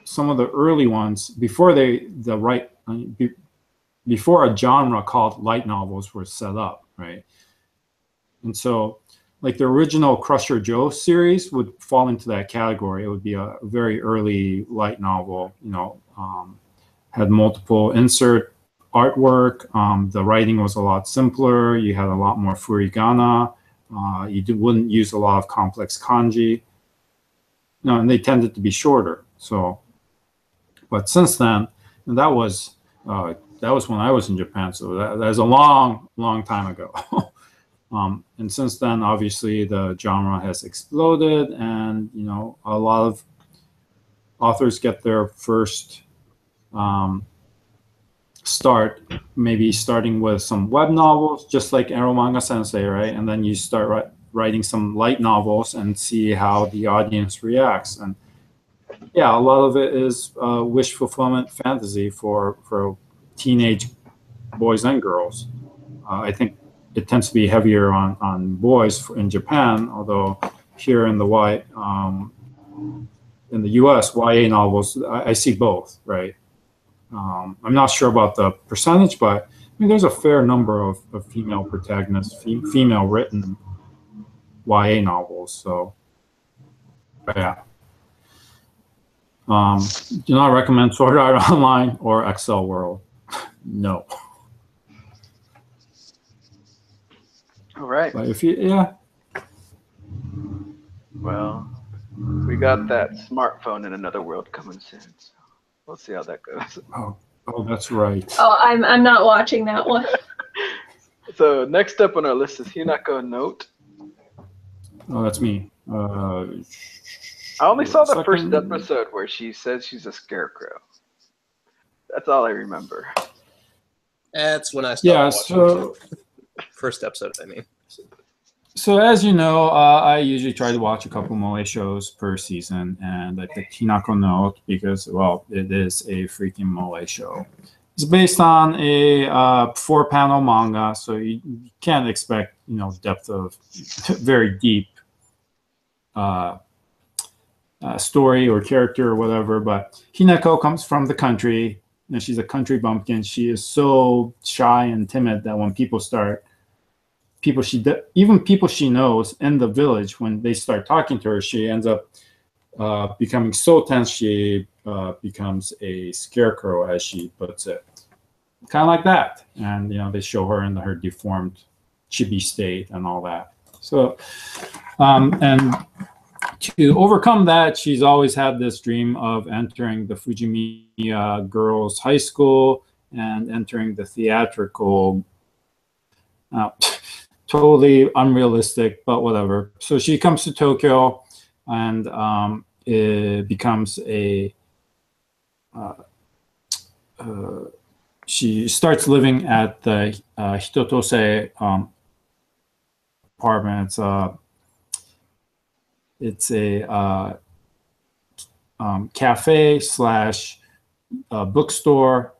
some of the early ones before before a genre called light novels were set up. right? And so, like the original Crusher Joe series would fall into that category. It would be a very early light novel, had multiple insert artwork. The writing was a lot simpler. You had a lot more furigana. Wouldn't use a lot of complex kanji. No, and they tended to be shorter. So, but since then, and that was when I was in Japan. So that was a long, long time ago. And since then, obviously, the genre has exploded, and a lot of authors get their first start, maybe starting with some web novels, just like Ero Manga Sensei, right? And then you start writing some light novels and see how the audience reacts. And yeah, a lot of it is wish fulfillment fantasy for teenage boys and girls. I think it tends to be heavier on boys in Japan, although here in the U.S., YA novels, I see both, right? I'm not sure about the percentage, but I mean, there's a fair number of female protagonists, female written YA novels. So, yeah. Do not recommend Sword Art Online or Excel World. No. All right. But if yeah. Well, we got that smartphone in another world coming soon. So we'll see how that goes. Oh, that's right. Oh, I'm not watching that one. So next up on our list is Hinako Note. Oh, that's me. I only saw the first episode where she says she's a scarecrow. That's all I remember. That's when I stopped Yeah, watching. so First episode, I mean. So as you know, I usually try to watch a couple moe shows per season, and I picked Hinako Note because, well, it is a freaking moe show. It's based on a 4-panel manga, so you can't expect, depth of very deep story or character or whatever. But Hinako comes from the country, and she's a country bumpkin. She is so shy and timid that when people she knows in the village, when they start talking to her, she ends up becoming so tense she becomes a scarecrow, as she puts it, kind of like that. And they show her in her deformed chibi state and all that. So and to overcome that, she's always had this dream of entering the Fujimiya Girls High School and entering the theatrical. Totally unrealistic, but whatever. So she comes to Tokyo, and it becomes she starts living at the Hitotose apartment. It's a cafe slash bookstore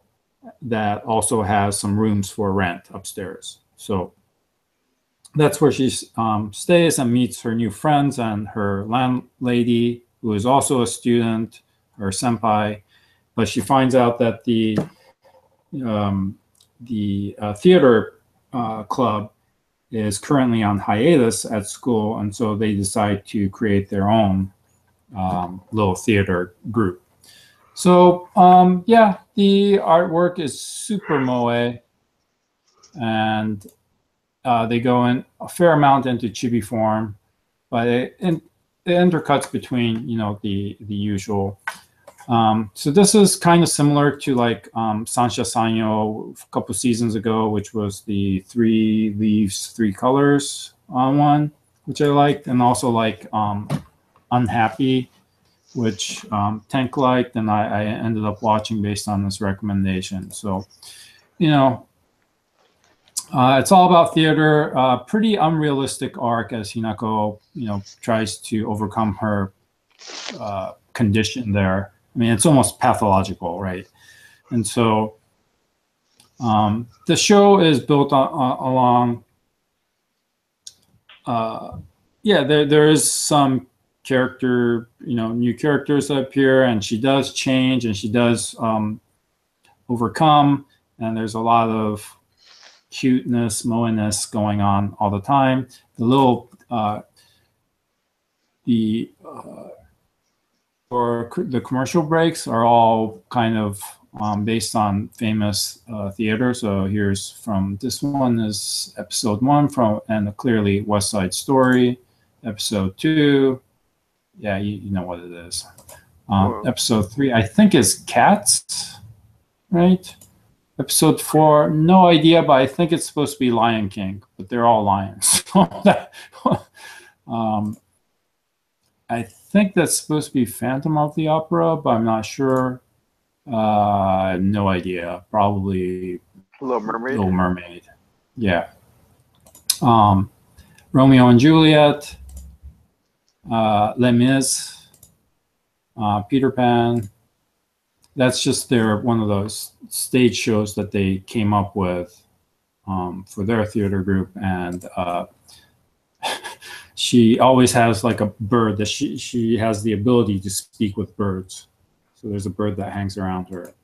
that also has some rooms for rent upstairs. So that's where she stays and meets her new friends and her landlady, who is also a student, her senpai. But she finds out that the theater club is currently on hiatus at school, and so they decide to create their own little theater group. So yeah, the artwork is super moe, and they go in a fair amount into chibi form, but it intercuts between the usual. So this is kind of similar to like Sansha Sanyo a couple seasons ago, which was the 3 leaves, 3 colors one, which I liked, and also like Unhappy, which Tank liked, and I ended up watching based on this recommendation. So, it's all about theater. Pretty unrealistic arc as Hinako, tries to overcome her condition there. I mean, it's almost pathological, right? And so the show is built along. There is some character, new characters that appear, and she does change, and she does overcome, and there's a lot of cuteness, moe-ness going on all the time. The little or the commercial breaks are all kind of based on famous theater. So here's from this one is episode 1 from, and clearly West Side Story. Episode 2, yeah, you know what it is. Episode 3, I think, is Cats, right? Episode 4, no idea, but I think it's supposed to be Lion King, but they're all lions. I think that's supposed to be Phantom of the Opera, but I'm not sure. No idea. Probably Little Mermaid. Little Mermaid. Yeah. Romeo and Juliet. Les Mis. Peter Pan. That's just one of those stage shows that they came up with for their theater group, and she always has like a bird that she has the ability to speak with birds. So there's a bird that hangs around her,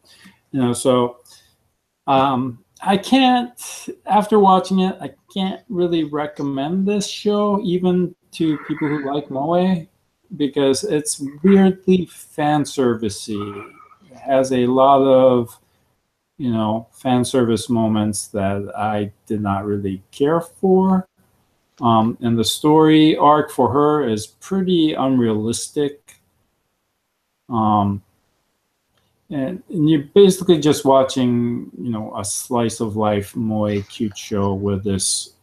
so I can't, after watching it, I can't really recommend this show even to people who like moe, because it's weirdly fan servicey. It has a lot of fan service moments that I did not really care for. And the story arc for her is pretty unrealistic. And you're basically just watching, a slice of life moe cute show with this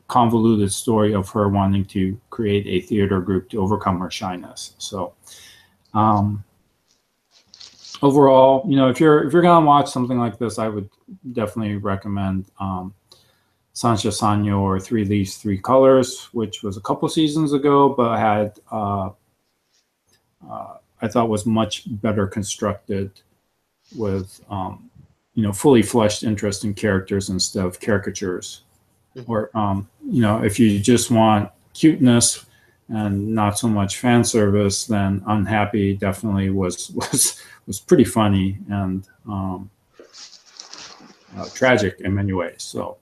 convoluted story of her wanting to create a theater group to overcome her shyness. So, overall, if you're gonna watch something like this, I would definitely recommend Sancha Sanyo or Three Leaves, Three Colors, which was a couple seasons ago, but had I thought was much better constructed with fully fleshed, interesting characters instead of caricatures. Or if you just want cuteness and not so much fan service, then Unhappy definitely was pretty funny and tragic in many ways. So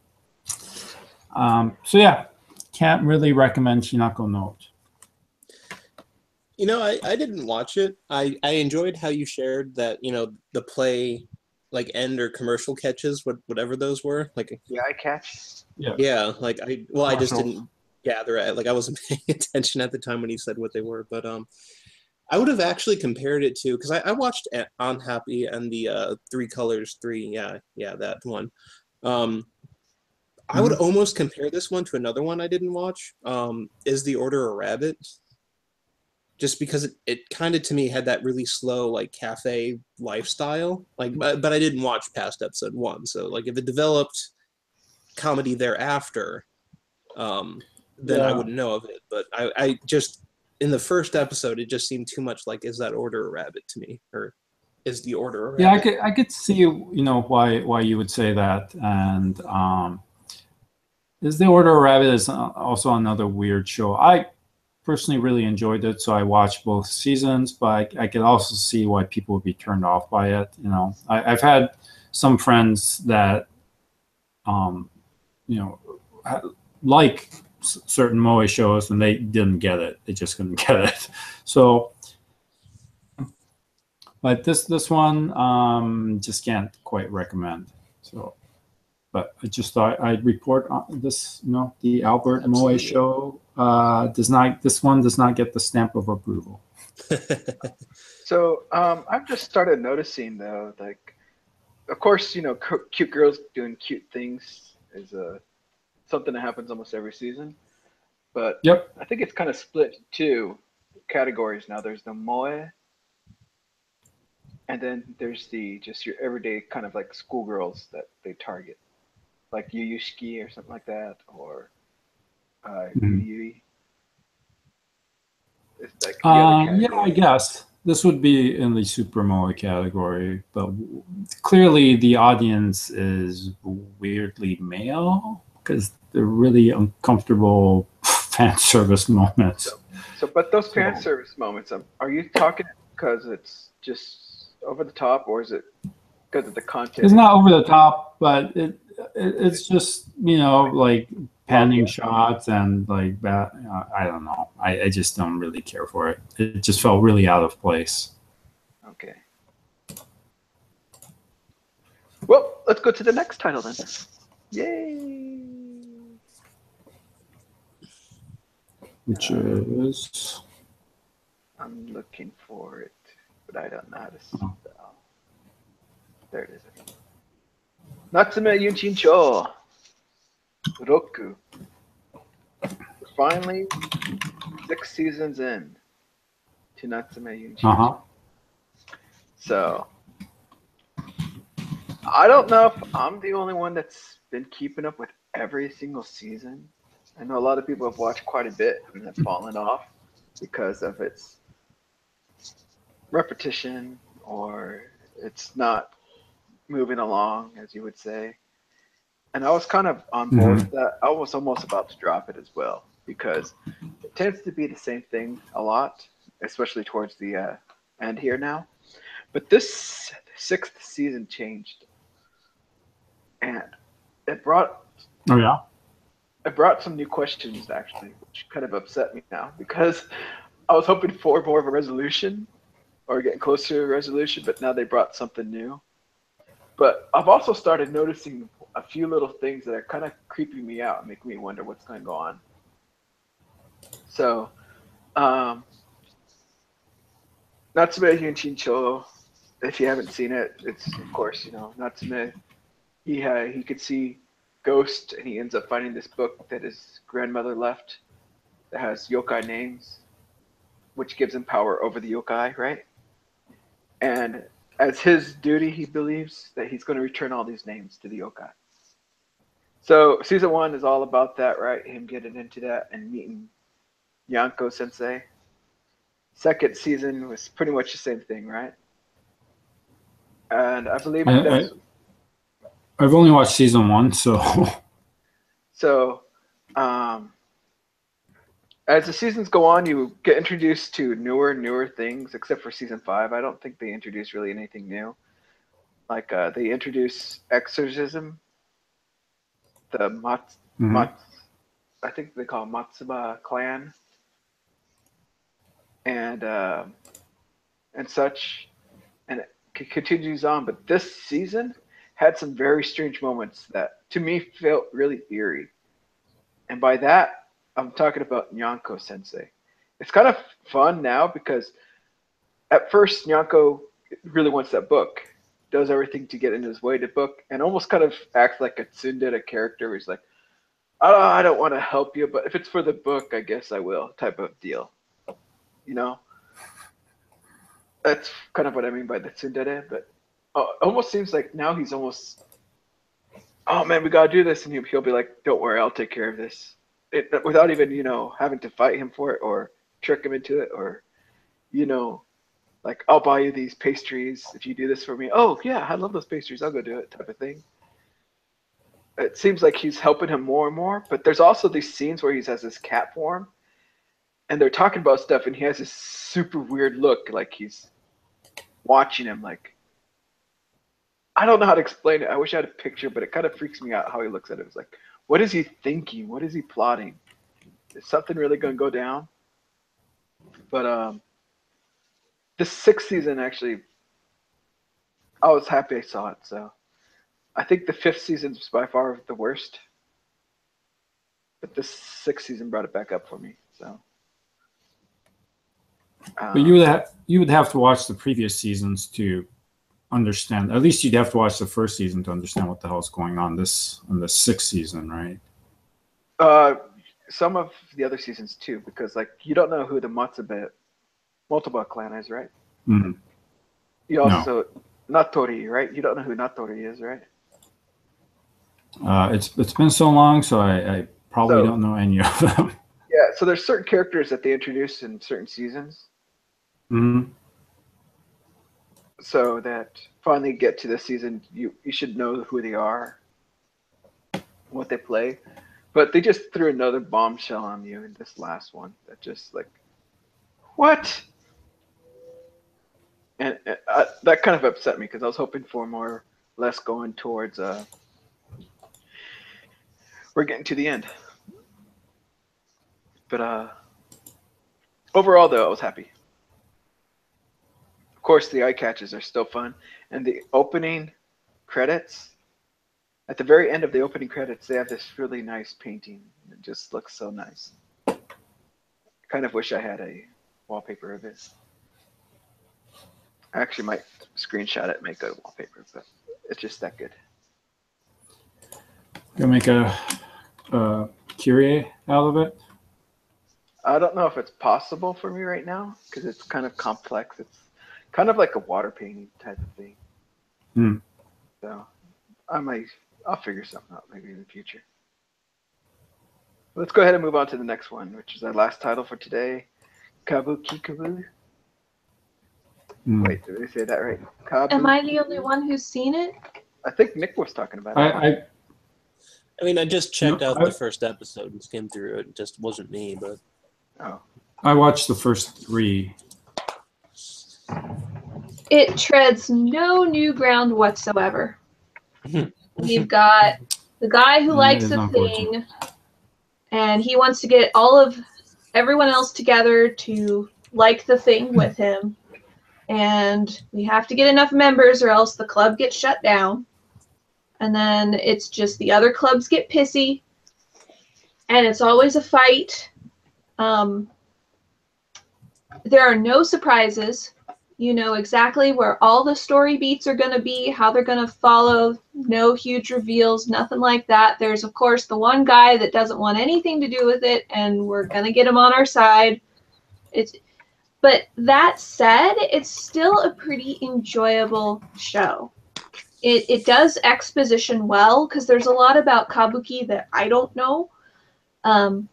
yeah, can't really recommend Hinako Note. I didn't watch it. I enjoyed how you shared that, the play like end or commercial catches, whatever those were. Like I catch. Yeah, like I just didn't gather it. Like I wasn't paying attention at the time when he said what they were, but I would have actually compared it to, because I watched Unhappy and the Three Colors 3, yeah, that one. I would almost compare this one to another one I didn't watch. Is The Order a Rabbit? Just because it kind of, to me, had that really slow, like, cafe lifestyle. Like, but I didn't watch past episode 1, so like if it developed comedy thereafter, then I wouldn't know of it. But I just, in the first episode, it just seemed too much like, is that Order a Rabbit to me, or is The Order a Rabbit? Yeah, I could see why you would say that, and is The Order a Rabbit is also another weird show. I personally really enjoyed it, so I watched both seasons, but I could also see why people would be turned off by it. I've had some friends that like certain moe shows, and they didn't get it. They just couldn't get it. So, but this one just can't quite recommend. So, but I just thought I'd report on this. The Albert Moe show this one does not get the stamp of approval. So I've just started noticing though, like, of course, cute girls doing cute things is something that happens almost every season. But yep, I think it's kind of split two categories now. There's the moe, and then there's just your everyday kind of like schoolgirls that they target, like Yuyushiki or something like that, or Yui. It's like I guess this would be in the super moe category, but clearly the audience is weirdly male because they're really uncomfortable fan service moments. But those fan service moments, are you talking because it's just over the top, or is it because of the content? It's not over the top, but it's just, like panning shots and like that. I don't know. I just don't really care for it. It just felt really out of place. Okay. Well, let's go to the next title then. Yay! Which is. I'm looking for it, but I don't know how to spell. There it is. Natsume Yunchincho Roku. Finally, 6 seasons in to Natsume Yunchincho. So, I don't know if I'm the only one that's been keeping up with every single season. I know a lot of people have watched quite a bit and have fallen off because of its repetition, or it's not moving along, as you would say. And I was kind of on board with that. I was almost about to drop it as well because it tends to be the same thing a lot, especially towards the end here now. But this 6th season changed, and it brought some new questions actually, which kind of upset me now because I was hoping for more of a resolution or getting closer to a resolution, but now they brought something new. But I've also started noticing a few little things that are kind of creeping me out and making me wonder what's going to go on. So, Natsume Yunchincho, if you haven't seen it, it's of course, Natsume. He could see ghosts, and he ends up finding this book that his grandmother left that has yokai names, which gives him power over the yokai, right? And as his duty, he believes that he's going to return all these names to the yokai. So season 1 is all about that, right? Him getting into that and meeting Yanko Sensei. Second season was pretty much the same thing, right? And I believe I've only watched season 1, so. So, as the seasons go on, you get introduced to newer things, except for season 5. I don't think they introduce really anything new. Like they introduce exorcism, the I think they call it Matsuba clan, and such, and it continues on. But this season had some very strange moments that to me felt really eerie, and by that I'm talking about Nyanko Sensei. It's kind of fun now because at first Nyanko really wants that book, does everything to get in his way to book, and almost kind of acts like a tsundere character where he's like, oh, I don't want to help you, but if it's for the book, I guess I will, type of deal. That's kind of what I mean by the tsundere, but it almost seems like now he's almost, oh man, we gotta do this, and he'll be like, don't worry, I'll take care of this. Without even, having to fight him for it or trick him into it, or, like, I'll buy you these pastries if you do this for me. Oh yeah, I love those pastries, I'll go do it, type of thing. It seems like he's helping him more and more, but there's also these scenes where he has this cat form, and they're talking about stuff, and he has this super weird look, like he's watching him. Like, I don't know how to explain it. I wish I had a picture, but it kind of freaks me out how he looks at it. It's like, what is he thinking? What is he plotting? Is something really going to go down? But this 6th season, actually, I was happy I saw it. So I think the 5th season was by far the worst, but this 6th season brought it back up for me. So, but you would have to watch the previous seasons to understand. At least you'd have to watch the first season to understand what the hell's going on in the 6th season, right? Some of the other seasons too, because like you don't know who the Matsuba clan is, right? Mm-hmm. You also Natori, right? You don't know who Natori is, right? It's been so long, so I probably don't know any of them. Yeah, so there's certain characters that they introduce in certain seasons. Mm-hmm. So that finally get to this season, you should know who they are, what they play. But they just threw another bombshell on you in this last one that just like, what? And that kind of upset me because I was hoping for less going towards we're getting to the end. But overall, though, I was happy. Of course, the eye catches are still fun, and the opening credits. At the very end of the opening credits, they have this really nice painting. It just looks so nice. I kind of wish I had a wallpaper of it. I actually might screenshot it and make a wallpaper, but it's just that good. Gonna make a Kyrie out of it. I don't know if it's possible for me right now because it's kind of complex. It's kind of like a water painting type of thing. Hmm. So I'll figure something out maybe in the future. Let's go ahead and move on to the next one, which is our last title for today, Kabuki Kabu. Wait, did I say that right? Am I the only one who's seen it? I think Nick was talking about it. I mean, I just checked No, out the first episode and skimmed through it. It just wasn't me, but Oh. I watched the first 3. It treads no new ground whatsoever. We've got the guy who likes a thing, and he wants to get everyone else together to like the thing with him. And we have to get enough members or else the club gets shut down. And then it's just the other clubs get pissy. And it's always a fight. There are no surprises. You know exactly where all the story beats are going to be, how they're going to follow. No huge reveals, nothing like that. There's, of course, the one guy that doesn't want anything to do with it, and we're going to get him on our side. But that said, it's still a pretty enjoyable show. It does exposition well because there's a lot about Kabuki that I don't know. And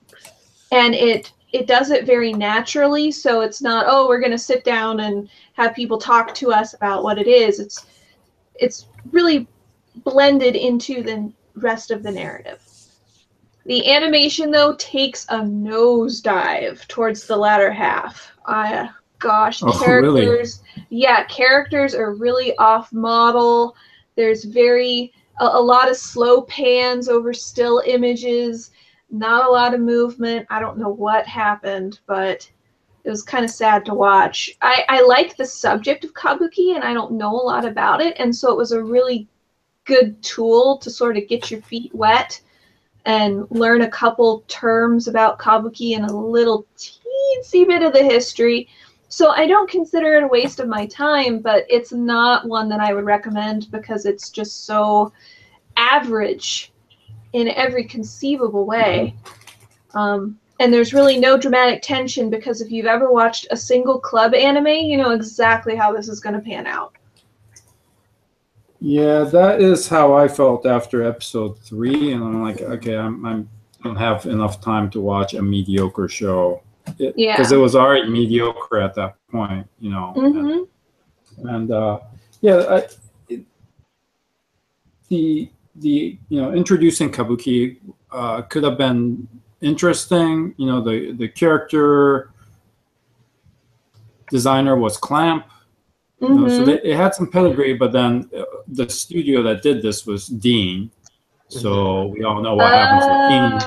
it does it very naturally, so it's not, oh, we're going to sit down and have people talk to us about what it is. It's really blended into the rest of the narrative. The animation, though, takes a nosedive towards the latter half. Gosh, Oh, characters. really? Yeah, characters are really off model. There's a lot of slow pans over still images, not a lot of movement. I don't know what happened, but it was kind of sad to watch. I like the subject of Kabuki, and I don't know a lot about it, and so it was a really good tool to sort of get your feet wet and learn a couple terms about Kabuki and a little teensy bit of the history. So I don't consider it a waste of my time, but it's not one that I would recommend because it's just so average in every conceivable way. And there's really no dramatic tension because if you've ever watched a single club anime, you know exactly how this is going to pan out. Yeah, that is how I felt after episode 3, and I'm like, okay, I don't have enough time to watch a mediocre show. Because it was already mediocre at that point, you know. Mm-hmm. The introducing Kabuki could have been interesting. You know, the character designer was Clamp. You know, so it had some pedigree, but then the studio that did this was Dean. So we all know what happens with Dean.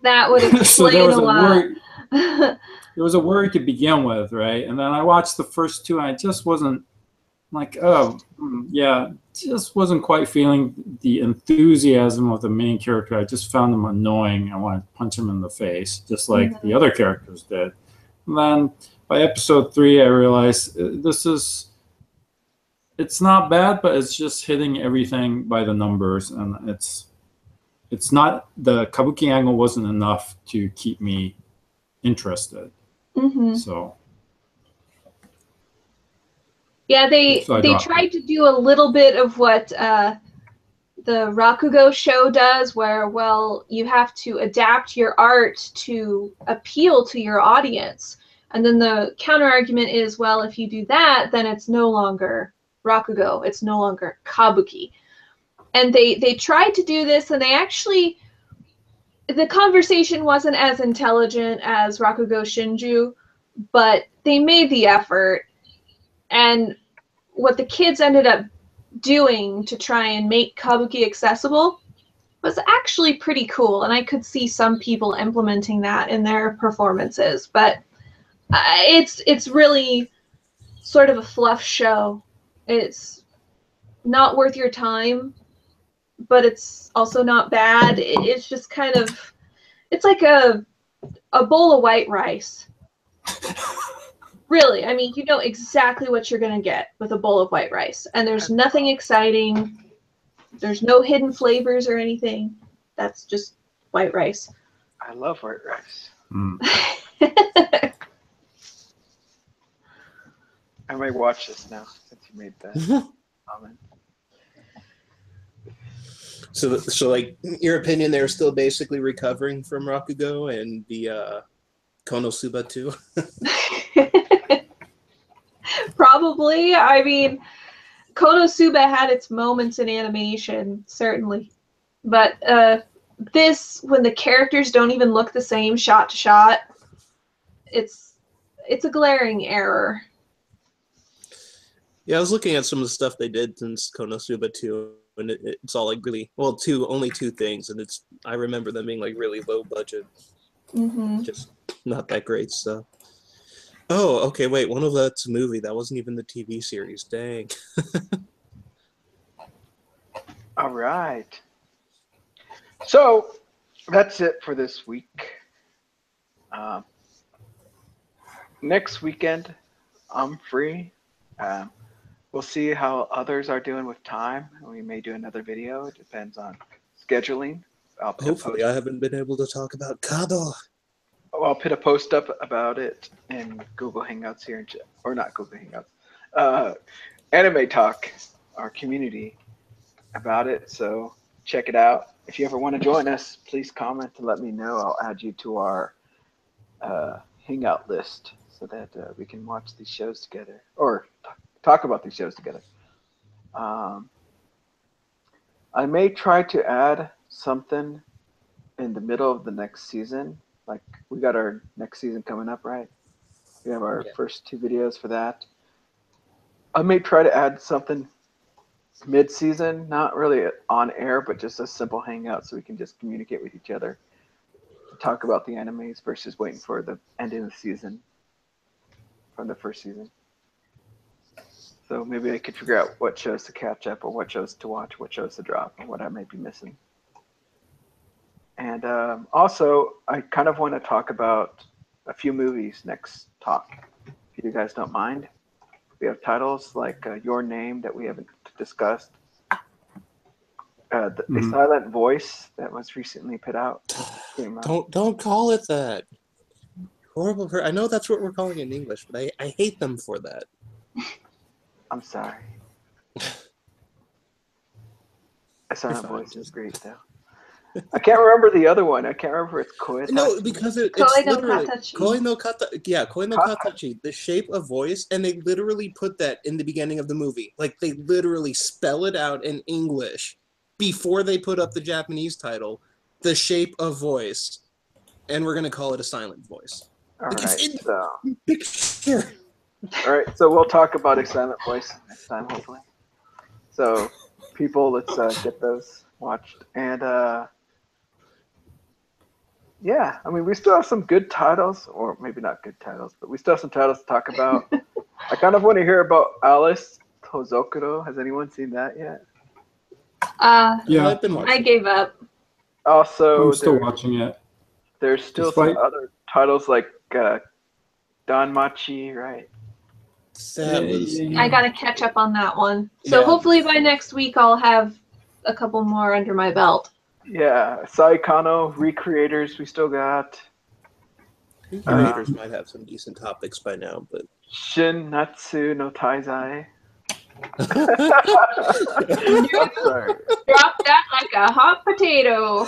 That would explain so there was a lot. There was a worry to begin with, right? And then I watched the first 2, and I just wasn't like, just wasn't quite feeling the enthusiasm of the main character. I just found him annoying. I wanted to punch him in the face, just like the other characters did. And then by episode 3, I realized it's not bad, but it's just hitting everything by the numbers, and it's not, the Kabuki angle wasn't enough to keep me interested. So yeah, they tried to do a little bit of what the Rakugo show does, where, well, you have to adapt your art to appeal to your audience. And then the counter argument is, well, if you do that, then it's no longer Rakugo, it's no longer Kabuki. And they tried to do this, and they actually, the conversation wasn't as intelligent as Rakugo Shinju, but they made the effort. And what the kids ended up doing to try and make Kabuki accessible was actually pretty cool, and I could see some people implementing that in their performances. But it's really sort of a fluff show. It's not worth your time, but it's also not bad. It's just kind of, it's like a bowl of white rice. Really, I mean, you know exactly what you're going to get with a bowl of white rice. And there's nothing exciting. There's no hidden flavors or anything. That's just white rice. I love white rice. I may watch this now since you made that comment. So like, your opinion, they're still basically recovering from Rakugo and the Konosuba too? Probably. I mean, Konosuba had its moments in animation, certainly. But this, when the characters don't even look the same shot to shot, it's a glaring error. Yeah, I was looking at some of the stuff they did since Konosuba 2, and it's all like really, well, only two things, and I remember them being like really low budget. Mm-hmm. Just not that great stuff. Oh, okay, wait, one of that's a movie. That wasn't even the TV series. Dang. All right. So that's it for this week. Next weekend, I'm free. We'll see how others are doing with time. We may do another video. It depends on scheduling. Hopefully, I haven't been able to talk about Kado. I'll put a post up about it in Google Hangouts here, or not Google Hangouts, Anime Talk, our community, about it. So check it out. If you ever want to join us, please comment and let me know. I'll add you to our Hangout list so that we can watch these shows together or talk about these shows together. I may try to add something in the middle of the next season. Like, we got our next season coming up, right? We have our first 2 videos for that. I may try to add something mid-season, not really on air, but just a simple hangout so we can just communicate with each other, talk about the animes versus waiting for the end of the season from the first season. So maybe I could figure out what shows to catch up, or what shows to watch, what shows to drop, or what I may be missing. And also, I kind of want to talk about a few movies next talk, if you guys don't mind. We have titles like Your Name that we haven't discussed. A Silent Voice that was recently put out. Don't call it that. Horrible. I know that's what we're calling it in English, but I hate them for that. I'm sorry. A Silent Voice is great, though. I can't remember the other one. I can't remember if it's Koei. No, because it's Koei no literally Katachi. Koei no Katachi, the shape of voice, and they literally put that in the beginning of the movie. Like, they literally spell it out in English before they put up the Japanese title, the shape of voice, and we're gonna call it a silent voice. All like, right, it's in the picture. All right, so we'll talk about A Silent Voice next time, hopefully. So, people, let's get those watched. And, yeah, I mean, we still have some good titles, or maybe not good titles, but we still have some titles to talk about. I kind of want to hear about Alice Tozokuro. Has anyone seen that yet? Yeah, I've been watching. I gave up. Also, I'm still watching it. There's still Despite- some other titles like Danmachi, right? That was I gotta catch up on that one. So Yeah. hopefully by next week I'll have a couple more under my belt. Yeah, Saikano, Recreators, we still got. Creators might have some decent topics by now, but Shin Natsu no Taizai. Nope. I'm sorry. Drop that like a hot potato.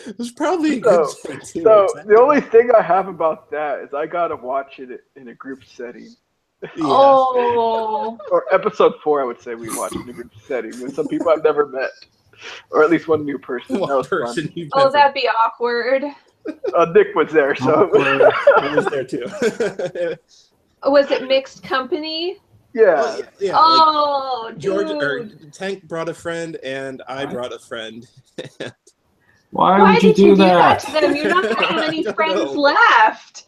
it was probably a good thing too. So exactly. the only thing I have about that is I gotta watch it in a group setting. Yeah. Oh. Or episode 4, I would say we watched in a group setting with some people I've never met, or at least one new person. One That was person fun. you've Oh, never- that'd be awkward. Nick was there, so I was there too. Was it mixed company? yeah. yeah. Like, Oh, George or dude. Tank brought a friend, and I brought a friend. Why Why would you did you do that? to them? You're not going to have I any don't friends know. left.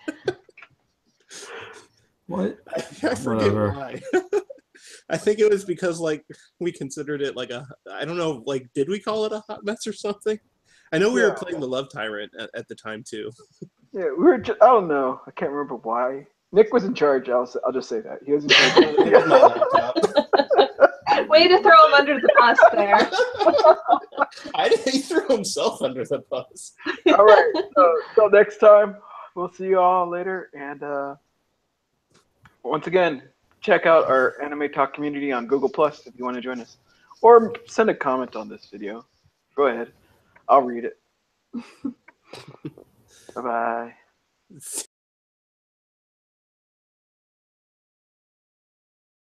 What? I forget Whatever. why. I think it was because like we considered it like I don't know, like did we call it a hot mess or something? I know we were Yeah. playing the Love Tyrant at the time too. Yeah, we were. I don't know. I can't remember why. Nick was in charge. I'll just say that he was in charge. It was my laptop. Way to throw him under the bus there. I didn't. He threw himself under the bus. All right. So till next time, we'll see you all later. And once again, check out our Anime Talk community on Google Plus if you want to join us, or send a comment on this video. Go ahead. I'll read it. Bye bye.